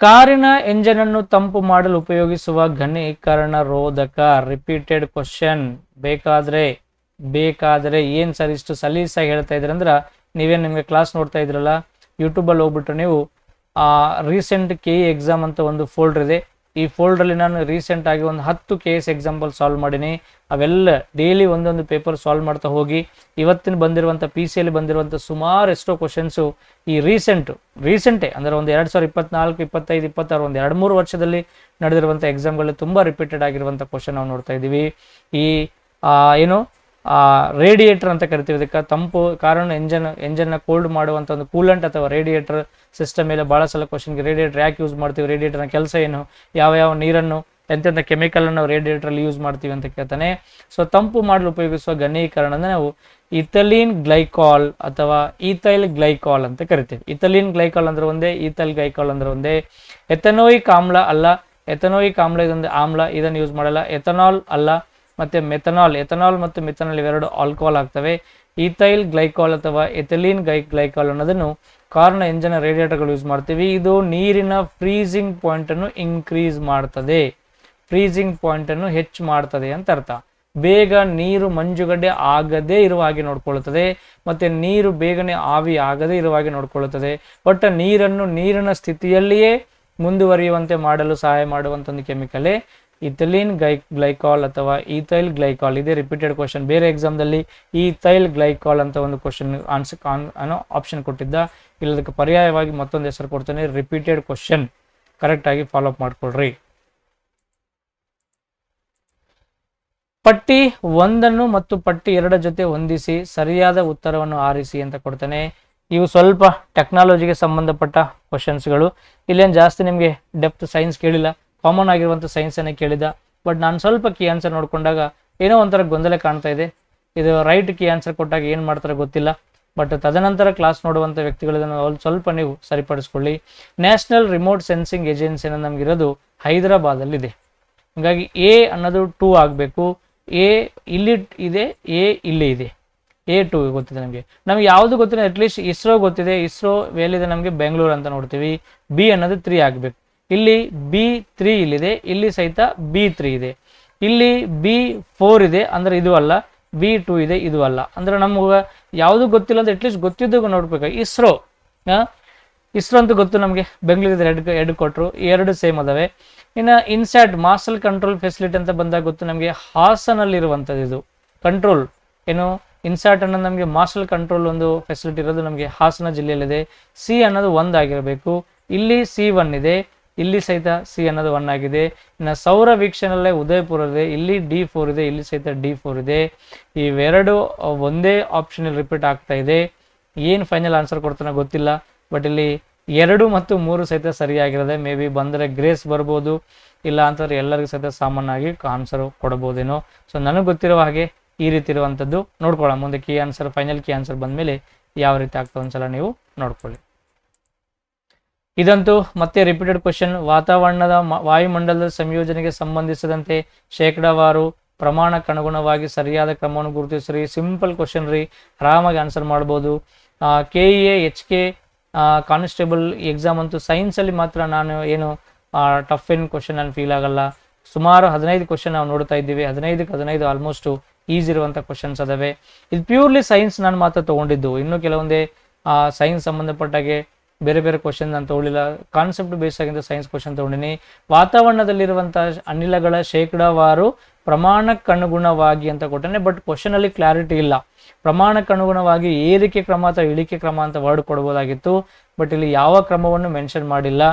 ಕಾರಿನ ಎಂಜಿನ್ ಅನ್ನು ತಂಪು ಮಾಡಲು ಉಪಯೋಗಿಸುವ ಘನೀಕರಣ ರೋಧಕ. Repeated question. ಬೇಕಾದ್ರೆ ಏನ್ ಸರ್ ಇಷ್ಟು ಸಲೀಸಾಗಿ ಹೇಳ್ತಾ ಇದ್ರಿ ಅಂದ್ರ, ನೀವೇನ್ ನಿಮ್ಗೆ ಕ್ಲಾಸ್ ನೋಡ್ತಾ ಇದ್ರಲ್ಲ ಯೂಟ್ಯೂಬಲ್ಲಿ ಹೋಗ್ಬಿಟ್ರೆ ನೀವು ರೀಸೆಂಟ್ KE ಎಕ್ಸಾಮ್ ಅಂತ ಒಂದು ಫೋಲ್ಡರ್ ಇದೆ. ಈ ಫೋಲ್ಡರಲ್ಲಿ ನಾನು ರೀಸೆಂಟ್ ಆಗಿ ಒಂದು 10 KS ಎಕ್ಸಾಂಪಲ್ ಸಾಲ್ವ್ ಮಾಡೀನಿ. ಅವೆಲ್ಲ ಡೈಲಿ ಒಂದೊಂದು ಪೇಪರ್ ಸಾಲ್ವ್ ಮಾಡ್ತಾ ಹೋಗಿ ಇವತ್ತಿನ ಬಂದಿರುವಂಥ PC ಬಂದಿರುವಂಥ ಸುಮಾರು ಎಷ್ಟೋ ಕ್ವಶನ್ಸು ಈ ರೀಸೆಂಟೇ ಅಂದರೆ ಒಂದು 2024, 25, 26 ಒಂದು 2-3 ವರ್ಷದಲ್ಲಿ ನಡೆದಿರುವಂಥ ಎಕ್ಸಾಮ್ಗಳಲ್ಲಿ ತುಂಬ ರಿಪೀಟೆಡ್ ಆಗಿರುವಂಥ ಕ್ವಶನ್ ನಾವು ನೋಡ್ತಾ ಇದ್ದೀವಿ. ಈ ರೇಡಿಯೇಟರ್ ಅಂತ ಕರಿತೀವಿ. ಇದಕ್ಕೆ ತಂಪು ಕಾರಣ ಎಂಜನ್ನ ಕೋಲ್ಡ್ ಮಾಡುವಂಥ ಒಂದು ಕೂಲೆಂಟ್ ಅಥವಾ ರೇಡಿಯೇಟರ್ ಸಿಸ್ಟಮ್ ಮೇಲೆ ಭಾಳ ಸಲ ಕ್ವಶನ್ಗೆ ರೇಡಿಯೇಟರ್ ಯಾಕೆ ಯೂಸ್ ಮಾಡ್ತೀವಿ, ರೇಡಿಯೇಟರ್ನ ಕೆಲಸ ಏನು, ಯಾವ ನೀರನ್ನು ಎಂತೆಂಥ ಕೆಮಿಕಲ್ ನಾವು ರೇಡಿಯೇಟರಲ್ಲಿ ಯೂಸ್ ಮಾಡ್ತೀವಿ ಅಂತ ಕೇಳ್ತಾನೆ. ಸೊ ತಂಪು ಮಾಡಲು ಉಪಯೋಗಿಸುವ ಘನೀಕರಣ ನಾವು ಇಥಲೀನ್ ಗ್ಲೈಕಾಲ್ ಅಥವಾ ಈಥೈಲ್ ಗ್ಲೈಕಾಲ್ ಅಂತ ಕರಿತೀವಿ. ಇಥಲೀನ್ ಗ್ಲೈಕಾಲ್ ಅಂದ್ರೆ ಒಂದೇ, ಈಥೈಲ್ ಗ್ಲೈಕಾಲ್ ಅಂದ್ರೆ ಒಂದೇ. ಎಥನೋಯಿಕ್ ಆಮ್ಲ ಅಲ್ಲ, ಎಥನೋಯಿಕ್ ಆಮ್ಲ ಇದೊಂದು ಆಮ್ಲ, ಇದನ್ನು ಯೂಸ್ ಮಾಡಲ್ಲ. ಎಥನಾಲ್ ಅಲ್ಲ, ಮತ್ತು ಎಥನಾಲ್ ಮತ್ತು ಮಿಥನಾಲ್ ಇವೆರಡು ಆಲ್ಕೋಹಾಲ್ ಆಗ್ತವೆ. ಈಥೈಲ್ ಗ್ಲೈಕಾಲ್ ಅಥವಾ ಎಥಿಲೀನ್ ಗ್ಲೈಕಾಲ್ ಅನ್ನೋದನ್ನು ಕಾರ್ನ ಇಂಜಿನ್ ರೇಡಿಯೇಟರ್ಗಳು ಯೂಸ್ ಮಾಡ್ತೀವಿ. ಇದು ನೀರಿನ ಫ್ರೀಸಿಂಗ್ ಪಾಯಿಂಟನ್ನು ಇನ್ಕ್ರೀಸ್ ಮಾಡ್ತದೆ, ಫ್ರೀಸಿಂಗ್ ಪಾಯಿಂಟನ್ನು ಹೆಚ್ಚು ಮಾಡ್ತದೆ ಅಂತ ಅರ್ಥ. ಬೇಗ ನೀರು ಮಂಜುಗಡ್ಡೆ ಆಗದೇ ಇರುವ ಹಾಗೆ ನೋಡ್ಕೊಳ್ಳುತ್ತದೆ, ಮತ್ತು ನೀರು ಬೇಗನೆ ಆವಿ ಆಗದೇ ಇರುವ ಹಾಗೆ ನೋಡ್ಕೊಳ್ಳುತ್ತದೆ. ಒಟ್ಟು ನೀರಿನ ಸ್ಥಿತಿಯಲ್ಲಿಯೇ ಮುಂದುವರಿಯುವಂತೆ ಮಾಡಲು ಸಹಾಯ ಮಾಡುವಂಥ ಒಂದು ಕೆಮಿಕಲೇ ಇಥಿಲೀನ್ ಗ್ಲೈಕಾಲ್ ಅಥವಾ ಈಥೈಲ್ ಗ್ಲೈಕಾಲ್. ಇದೇ ರಿಪೀಟೆಡ್ ಕ್ವಶನ್, ಬೇರೆ ಎಕ್ಸಾಮ್ದಲ್ಲಿ ಈಥೈಲ್ ಗ್ಲೈಕಾಲ್ ಅಂತ ಒಂದು ಕ್ವಶನ್ ಅನ್ನೋ ಆಪ್ಷನ್ ಕೊಟ್ಟಿದ್ದ. ಇಲ್ಲದಕ್ಕೆ ಪರ್ಯಾಯವಾಗಿ ಮತ್ತೊಂದು ಹೆಸರು ಕೊಡ್ತೇನೆ, ರಿಪೀಟೆಡ್ ಕ್ವಶನ್. ಕರೆಕ್ಟಾಗಿ ಫಾಲೋ ಅಪ್ ಮಾಡ್ಕೊಳ್ರಿ. ಪಟ್ಟಿ 1 ಮತ್ತು ಪಟ್ಟಿ 2 ಜೊತೆ ಹೊಂದಿಸಿ ಸರಿಯಾದ ಉತ್ತರವನ್ನು ಆರಿಸಿ ಅಂತ ಕೊಡ್ತೇನೆ. ಇವು ಸ್ವಲ್ಪ ಟೆಕ್ನಾಲಜಿಗೆ ಸಂಬಂಧಪಟ್ಟ ಕ್ವಶನ್ಸ್ಗಳು. ಇಲ್ಲೇನು ಜಾಸ್ತಿ ನಿಮಗೆ ಡೆಪ್ತ್ ಸೈನ್ಸ್ ಕೇಳಿಲ್ಲ, ಕಾಮನ್ ಆಗಿರುವಂಥ ಸೈನ್ಸನ್ನೇ ಕೇಳಿದ. ಬಟ್ ನಾನು ಸ್ವಲ್ಪ ಕೀ ಆನ್ಸರ್ ನೋಡಿಕೊಂಡಾಗ ಏನೋ ಒಂಥರ ಗೊಂದಲ ಕಾಣ್ತಾ ಇದೆ. ಇದು ರೈಟ್ ಕೀ ಆನ್ಸರ್ ಕೊಟ್ಟಾಗ ಏನು ಮಾಡ್ತಾರೆ ಗೊತ್ತಿಲ್ಲ. ಬಟ್ ತದನಂತರ ಕ್ಲಾಸ್ ನೋಡುವಂಥ ವ್ಯಕ್ತಿಗಳನ್ನು ಸ್ವಲ್ಪ ನೀವು ಸರಿಪಡಿಸ್ಕೊಳ್ಳಿ. ನ್ಯಾಷನಲ್ ರಿಮೋಟ್ ಸೆನ್ಸಿಂಗ್ ಏಜೆನ್ಸಿ ನಮಗಿರೋದು ಹೈದರಾಬಾದಲ್ಲಿದೆ. ಹೀಗಾಗಿ ಎ ಅನ್ನೋದು 2 ಆಗಬೇಕು. ಎ ಇಲ್ಲಿ ಇದೆ, ಎ ಇಲ್ಲಿ ಇದೆ, A2 ಗೊತ್ತಿದೆ ನಮಗೆ ಯಾವುದು ಗೊತ್ತಿದೆ, ಅಟ್ಲೀಸ್ಟ್ ಇಸ್ರೋ ಗೊತ್ತಿದೆ. ಇಸ್ರೋ ಎಲ್ಲಿದೆ ನಮಗೆ ಬೆಂಗಳೂರು ಅಂತ ನೋಡ್ತೀವಿ. ಬಿ ಅನ್ನೋದು 3 ಆಗಬೇಕು. ಇಲ್ಲಿ B3 ಇಲ್ಲಿದೆ, ಇಲ್ಲಿ ಸಹಿತ B3 ಇದೆ, ಇಲ್ಲಿ B4 ಇದೆ, ಅಂದ್ರೆ ಇದು ಅಲ್ಲ. B2 ಇದೆ, ಇದು ಅಲ್ಲ. ಅಂದ್ರೆ ನಮ್ಗೆ ಯಾವುದು ಗೊತ್ತಿಲ್ಲ ಅಂದ್ರೆ ಅಟ್ಲೀಸ್ಟ್ ಗೊತ್ತಿದ್ದಾಗ ನೋಡ್ಬೇಕು. ಇಸ್ರೋ ಅಂತೂ ಗೊತ್ತು ನಮಗೆ, ಬೆಂಗಳೂರಿದೆ ಹೆಡ್ ಕೊಟ್ಟರು, 2 ಸೇಮ್ ಅದಾವೆ. ಇನ್ನು ಇನ್ಸ್ಯಾಟ್ ಮಾಸ್ಟರ್ ಕಂಟ್ರೋಲ್ ಫೆಸಿಲಿಟಿ ಅಂತ ಬಂದಾಗ ಗೊತ್ತು ನಮಗೆ, ಹಾಸನಲ್ಲಿರುವಂಥದ್ದು ಇದು ಕಂಟ್ರೋಲ್. ಏನು ಇನ್ಸ್ಯಾಟ್ ಅನ್ನೋದು ನಮಗೆ ಮಾಸ್ಟರ್ ಕಂಟ್ರೋಲ್ ಒಂದು ಫೆಸಿಲಿಟಿ ಇರೋದು ನಮಗೆ ಹಾಸನ ಜಿಲ್ಲೆಯಲ್ಲಿದೆ. ಸಿ ಅನ್ನೋದು 1 ಆಗಿರಬೇಕು. ಇಲ್ಲಿ C1 ಇದೆ, ಇಲ್ಲಿ ಸಹಿತ ಸಿ ಅನ್ನೋದು 1 ಆಗಿದೆ. ಇನ್ನು ಸೌರ ವೀಕ್ಷಣೆಯಲ್ಲೇ ಉದಯಪುರ ಇದೆ, ಇಲ್ಲಿ D4 ಇದೆ, ಇಲ್ಲಿ ಸಹಿತ D4 ಇದೆ. ಇವೆರಡು ಒಂದೇ ಆಪ್ಷನ್ ರಿಪೀಟ್ ಆಗ್ತಾ ಇದೆ. ಏನು ಫೈನಲ್ ಆನ್ಸರ್ ಕೊಡ್ತಾನೆ ಗೊತ್ತಿಲ್ಲ. ಬಟ್ ಇಲ್ಲಿ 2 ಮತ್ತು 3 ಸಹಿತ ಸರಿಯಾಗಿರೋದೆ. ಮೇ ಬಿ ಬಂದರೆ ಗ್ರೇಸ್ ಬರ್ಬೋದು, ಇಲ್ಲ ಅಂತಂದ್ರೆ ಎಲ್ಲರಿಗೂ ಸಹಿತ ಸಾಮಾನ್ಯವಾಗಿ ಆನ್ಸರ್ ಕೊಡಬಹುದೇನೋ. ಸೊ ನನಗೆ ಗೊತ್ತಿರೋ ಹಾಗೆ ಈ ರೀತಿ ಇರುವಂಥದ್ದು ನೋಡ್ಕೊಳ್ಳೋಣ. ಮುಂದೆ key answer, final key answer ಬಂದಮೇಲೆ ಯಾವ ರೀತಿ ಆಗ್ತದೆ ಒಂದ್ಸಲ ನೀವು ನೋಡ್ಕೊಳ್ಳಿ. ಇದಂತೂ ಮತ್ತೆ ರಿಪೀಟೆಡ್ ಕ್ವಶನ್. ವಾಯುಮಂಡಲದ ಸಂಯೋಜನೆಗೆ ಸಂಬಂಧಿಸಿದಂತೆ ಶೇಕಡಾವಾರು ಪ್ರಮಾಣಕ್ಕನುಗುಣವಾಗಿ ಸರಿಯಾದ ಕ್ರಮವನ್ನು ಗುರುತಿಸ್ರಿ. ಸಿಂಪಲ್ ಕ್ವಶನ್ ರೀ, ಆರಾಮಾಗಿ ಆನ್ಸರ್ ಮಾಡ್ಬೋದು. KEA HK ಕಾನ್ಸ್ಟೇಬಲ್ ಎಕ್ಸಾಮ್ ಅಂತೂ ಸೈನ್ಸಲ್ಲಿ ಮಾತ್ರ ನಾನು ಏನು ಟಫ್ ಏನು ಕ್ವಶನ್ ನಾನು ಫೀಲ್ ಆಗಲ್ಲ. ಸುಮಾರು 15 ಕ್ವಶನ್ ನಾವು ನೋಡ್ತಾ ಇದ್ದೀವಿ. 15ಕ್ಕೆ 15 ಆಲ್ಮೋಸ್ಟ್ ಈಸಿ ಇರುವಂಥ ಕ್ವಶನ್ಸ್ ಅದಾವೆ. ಇದು ಪ್ಯೂರ್ಲಿ ಸೈನ್ಸ್ ನಾನು ಮಾತ್ರ ತೊಗೊಂಡಿದ್ದು. ಇನ್ನೂ ಕೆಲವೊಂದೇ ಸೈನ್ಸ್ ಸಂಬಂಧಪಟ್ಟಾಗೆ ಬೇರೆ ಬೇರೆ ಕ್ವಶನ್ ನಾನು ತೊಗೊಳ್ಳಿಲ್ಲ. ಕಾನ್ಸೆಪ್ಟ್ ಬೇಸ್ ಆಗಿಂದ ಸೈನ್ಸ್ ಕ್ವಶನ್ ತೊಗೊಂಡಿನಿ. ವಾತಾವರಣದಲ್ಲಿರುವಂಥ ಅನಿಲಗಳ ಶೇಕಡಾವಾರು ಪ್ರಮಾಣಕ್ಕನುಗುಣವಾಗಿ ಅಂತ ಕೊಟ್ಟನೆ. ಬಟ್ ಕ್ವಶನಲ್ಲಿ ಕ್ಲಾರಿಟಿ ಇಲ್ಲ. ಪ್ರಮಾಣಕ್ಕನುಗುಣವಾಗಿ ಏರಿಕೆ ಕ್ರಮ ಅಥವಾ ಇಳಿಕೆ ಕ್ರಮ ಅಂತ ವರ್ಡ್ ಕೊಡ್ಬೋದಾಗಿತ್ತು. ಬಟ್ ಇಲ್ಲಿ ಯಾವ ಕ್ರಮವನ್ನು ಮೆನ್ಷನ್ ಮಾಡಿಲ್ಲ.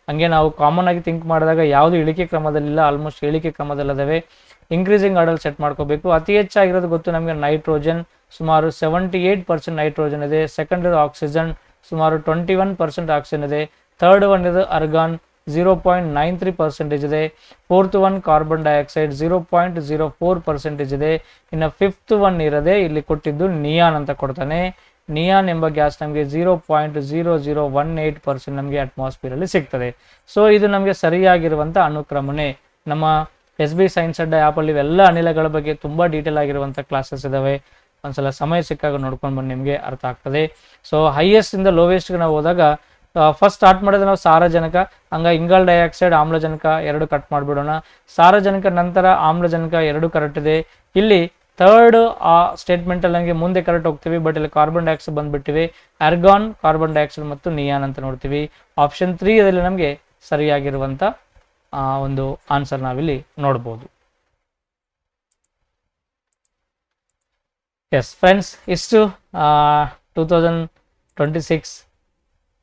ಹಂಗೆ ನಾವು ಕಾಮನ್ ಆಗಿ ಥಿಂಕ್ ಮಾಡಿದಾಗ ಯಾವುದು ಇಳಿಕೆ ಕ್ರಮದಲ್ಲಿಲ್ಲ, ಆಲ್ಮೋಸ್ಟ್ ಇಳಿಕೆ ಕ್ರಮದಲ್ಲದವೆ. ಇನ್ಕ್ರೀಸಿಂಗ್ ಆರ್ಡರ್ ಸೆಟ್ ಮಾಡ್ಕೋಬೇಕು. ಅತಿ ಹೆಚ್ಚಾಗಿರೋದು ಗೊತ್ತು ನಮಗೆ ನೈಟ್ರೋಜನ್, ಸುಮಾರು 78% ನೈಟ್ರೋಜನ್ ಇದೆ. ಸೆಕೆಂಡ್ ಆಕ್ಸಿಜನ್ ಸುಮಾರು 21% ಆಕ್ಸಿಜನ್ ಇದೆ. ಥರ್ಡ್ ಒನ್ ಇದು ಅರ್ಗಾನ್ 0.93% ಇದೆ. ಫೋರ್ತ್ ಒನ್ ಕಾರ್ಬನ್ ಡೈಆಕ್ಸೈಡ್ 0.04% ಇದೆ. ಇನ್ನು ಫಿಫ್ತ್ ಒನ್ ಇರದೆ ಇಲ್ಲಿ ಕೊಟ್ಟಿದ್ದು ನಿಯಾನ್ ಅಂತ ಕೊಡ್ತಾನೆ. ನಿಯಾನ್ ಎಂಬ ಗ್ಯಾಸ್ ನಮಗೆ 0.0018% ನಮಗೆ ಅಟ್ಮಾಸ್ಫಿಯರ್ ಅಲ್ಲಿ ಸಿಗ್ತದೆ. ಸೊ ಇದು ನಮಗೆ ಸರಿಯಾಗಿರುವಂಥ ಅನುಕ್ರಮಣೆ. ನಮ್ಮ SB ಸೈನ್ಸ್ ಅಡ್ಡ ಆ್ಯಪಲ್ಲಿ ಇವೆಲ್ಲ ಅನಿಲಗಳ ಬಗ್ಗೆ ತುಂಬ ಡೀಟೇಲ್ ಆಗಿರುವಂಥ ಕ್ಲಾಸಸ್ ಇದಾವೆ. ಒಂದ್ಸಲ ಸಮಯ ಸಿಕ್ಕಾಗ ನೋಡ್ಕೊಂಡು ಬಂದು ನಿಮಗೆ ಅರ್ಥ ಆಗ್ತದೆ. ಸೊ ಹೈಯೆಸ್ಟ್ ಇಂದ ಲೋವೆಸ್ಟ್ಗೆ ನಾವು ಹೋದಾಗ ಫಸ್ಟ್ ಸ್ಟಾರ್ಟ್ ಮಾಡಿದ್ರೆ ನಾವು ಸಾರಜನಕ, ಹಂಗೆ ಇಂಗಾಲ್ ಡೈಆಕ್ಸೈಡ್, ಆಮ್ಲಜನಕ 2 ಕಟ್ ಮಾಡಿಬಿಡೋಣ. ಸಾರಜನಕ ನಂತರ ಆಮ್ಲಜನಕ 2 ಕರೆಕ್ಟ್ ಇದೆ. ಇಲ್ಲಿ ಥರ್ಡ್ ಆ ಸ್ಟೇಟ್ಮೆಂಟಲ್ಲಿ ನನಗೆ ಮುಂದೆ ಕರೆಕ್ಟ್ ಹೋಗ್ತೀವಿ. ಬಟ್ ಇಲ್ಲಿ ಕಾರ್ಬನ್ ಡೈಆಕ್ಸೈಡ್ ಬಂದ್ಬಿಟ್ಟಿವಿ. ಆರ್ಗಾನ್, ಕಾರ್ಬನ್ ಡೈಆಕ್ಸೈಡ್ ಮತ್ತು ನಿಯಾನ್ ಅಂತ ನೋಡ್ತೀವಿ. ಆಪ್ಷನ್ 3 ಇದರಲ್ಲಿ ನಮಗೆ ಸರಿಯಾಗಿರುವಂಥ ಒಂದು ಆನ್ಸರ್ ನಾವಿಲ್ಲಿ ನೋಡ್ಬೋದು. ಎಸ್ ಫ್ರೆಂಡ್ಸ್, ಇಷ್ಟು 2026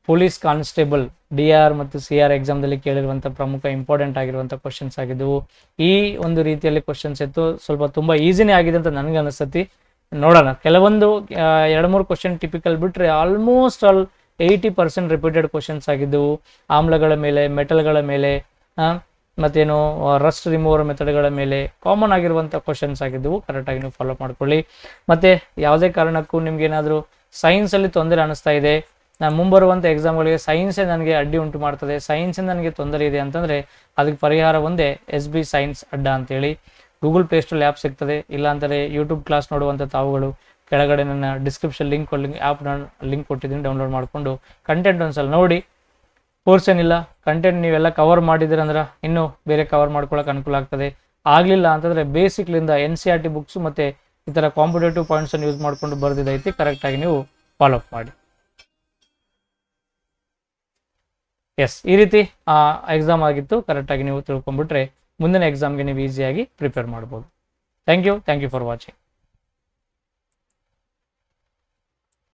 ಪೊಲೀಸ್ ಕಾನ್ಸ್ಟೇಬಲ್ DR ಮತ್ತು CR ಎಕ್ಸಾಮ್ದಲ್ಲಿ ಕೇಳಿರುವಂಥ ಪ್ರಮುಖ ಇಂಪಾರ್ಟೆಂಟ್ ಆಗಿರುವಂಥ ಕ್ವಶನ್ಸ್ ಆಗಿದ್ದವು. ಈ ಒಂದು ರೀತಿಯಲ್ಲಿ ಕ್ವಶನ್ಸ್ ಇತ್ತು. ಸ್ವಲ್ಪ ತುಂಬ ಈಸಿನೇ ಆಗಿದೆ ಅಂತ ನನಗೆ ಅನಿಸ್ತತಿ. ನೋಡೋಣ, ಕೆಲವೊಂದು 2-3 ಕ್ವಶನ್ ಟಿಪಿಕಲ್ ಬಿಟ್ಟರೆ ಆಲ್ಮೋಸ್ಟ್ ಆಲ್ 80% ರಿಪೀಟೆಡ್ ಕ್ವಶನ್ಸ್ ಆಗಿದ್ದವು. ಆಮ್ಲಗಳ ಮೇಲೆ, ಮೆಟಲ್ಗಳ ಮೇಲೆ, ಮತ್ತೇನು ರಸ್ಟ್ ರಿಮೂವರ್ ಮೆಥಡ್ಗಳ ಮೇಲೆ ಕಾಮನ್ ಆಗಿರುವಂಥ ಕ್ವಶನ್ಸ್ ಆಗಿದ್ದವು. ಕರೆಕ್ಟಾಗಿ ನೀವು ಫಾಲೋ ಮಾಡ್ಕೊಳ್ಳಿ. ಮತ್ತು ಯಾವುದೇ ಕಾರಣಕ್ಕೂ ನಿಮ್ಗೇನಾದರೂ ಸೈನ್ಸಲ್ಲಿ ತೊಂದರೆ ಅನ್ನಿಸ್ತಾ ಇದೆ, ನಾನು ಮುಂಬರುವಂಥ ಎಕ್ಸಾಮ್ಗಳಿಗೆ ಸೈನ್ಸೇ ನನಗೆ ಅಡ್ಡಿ ಉಂಟು ಮಾಡ್ತದೆ, ಸೈನ್ಸಿಂದ ನನಗೆ ತೊಂದರೆ ಇದೆ ಅಂತಂದರೆ ಅದಕ್ಕೆ ಪರಿಹಾರ ಒಂದೇ SB ಸೈನ್ಸ್ ಅಡ್ಡ ಅಂತೇಳಿ. ಗೂಗಲ್ ಪ್ಲೇಸ್ಟೋರ್ ಆ್ಯಪ್ ಸಿಗ್ತದೆ. ಇಲ್ಲಾಂದರೆ ಯೂಟ್ಯೂಬ್ ಕ್ಲಾಸ್ ನೋಡುವಂಥ ತಾವುಗಳು ಕೆಳಗಡೆ ನನ್ನ ಡಿಸ್ಕ್ರಿಪ್ಷನ್ ಆ್ಯಪ್ನ ಲಿಂಕ್ ಕೊಟ್ಟಿದ್ದೀನಿ, ಡೌನ್ಲೋಡ್ ಮಾಡಿಕೊಂಡು ಕಂಟೆಂಟ್ ಒಂದ್ಸಲ ನೋಡಿ. ಕೋರ್ಸ್ ಏನಿಲ್ಲ, ಕಂಟೆಂಟ್ ನೀವೆಲ್ಲ ಕವರ್ ಮಾಡಿದ್ದೀರಂದ್ರೆ ಇನ್ನೂ ಬೇರೆ ಕವರ್ ಮಾಡ್ಕೊಳ್ಳೋಕೆ ಅನುಕೂಲ ಆಗ್ತದೆ. ಆಗಲಿಲ್ಲ ಅಂತಂದರೆ ಬೇಸಿಕ್ಲಿಂದ NCERT ಬುಕ್ಸು ಮತ್ತು ಈ ಥರ ಕಾಂಪಿಟೇಟಿವ್ ಪಾಯಿಂಟ್ಸನ್ನು ಯೂಸ್ ಮಾಡಿಕೊಂಡು ಬರೆದಿದ್ದೈತಿ, ಕರೆಕ್ಟಾಗಿ ನೀವು ಫಾಲೋ ಅಪ್ ಮಾಡಿ. ಈ ರೀತಿ ಎಕ್ಸಾಮ್ ಆಗಿತ್ತು, ಕರೆಕ್ಟಾಗಿ ನೀವು ತಿಳ್ಕೊಂಡ್ಬಿಟ್ರೆ ಮುಂದಿನ ಎಕ್ಸಾಮ್ಗೆ ನೀವು ಈಸಿಯಾಗಿ ಪ್ರಿಪೇರ್ ಮಾಡ್ಬೋದು. Thank you for watching.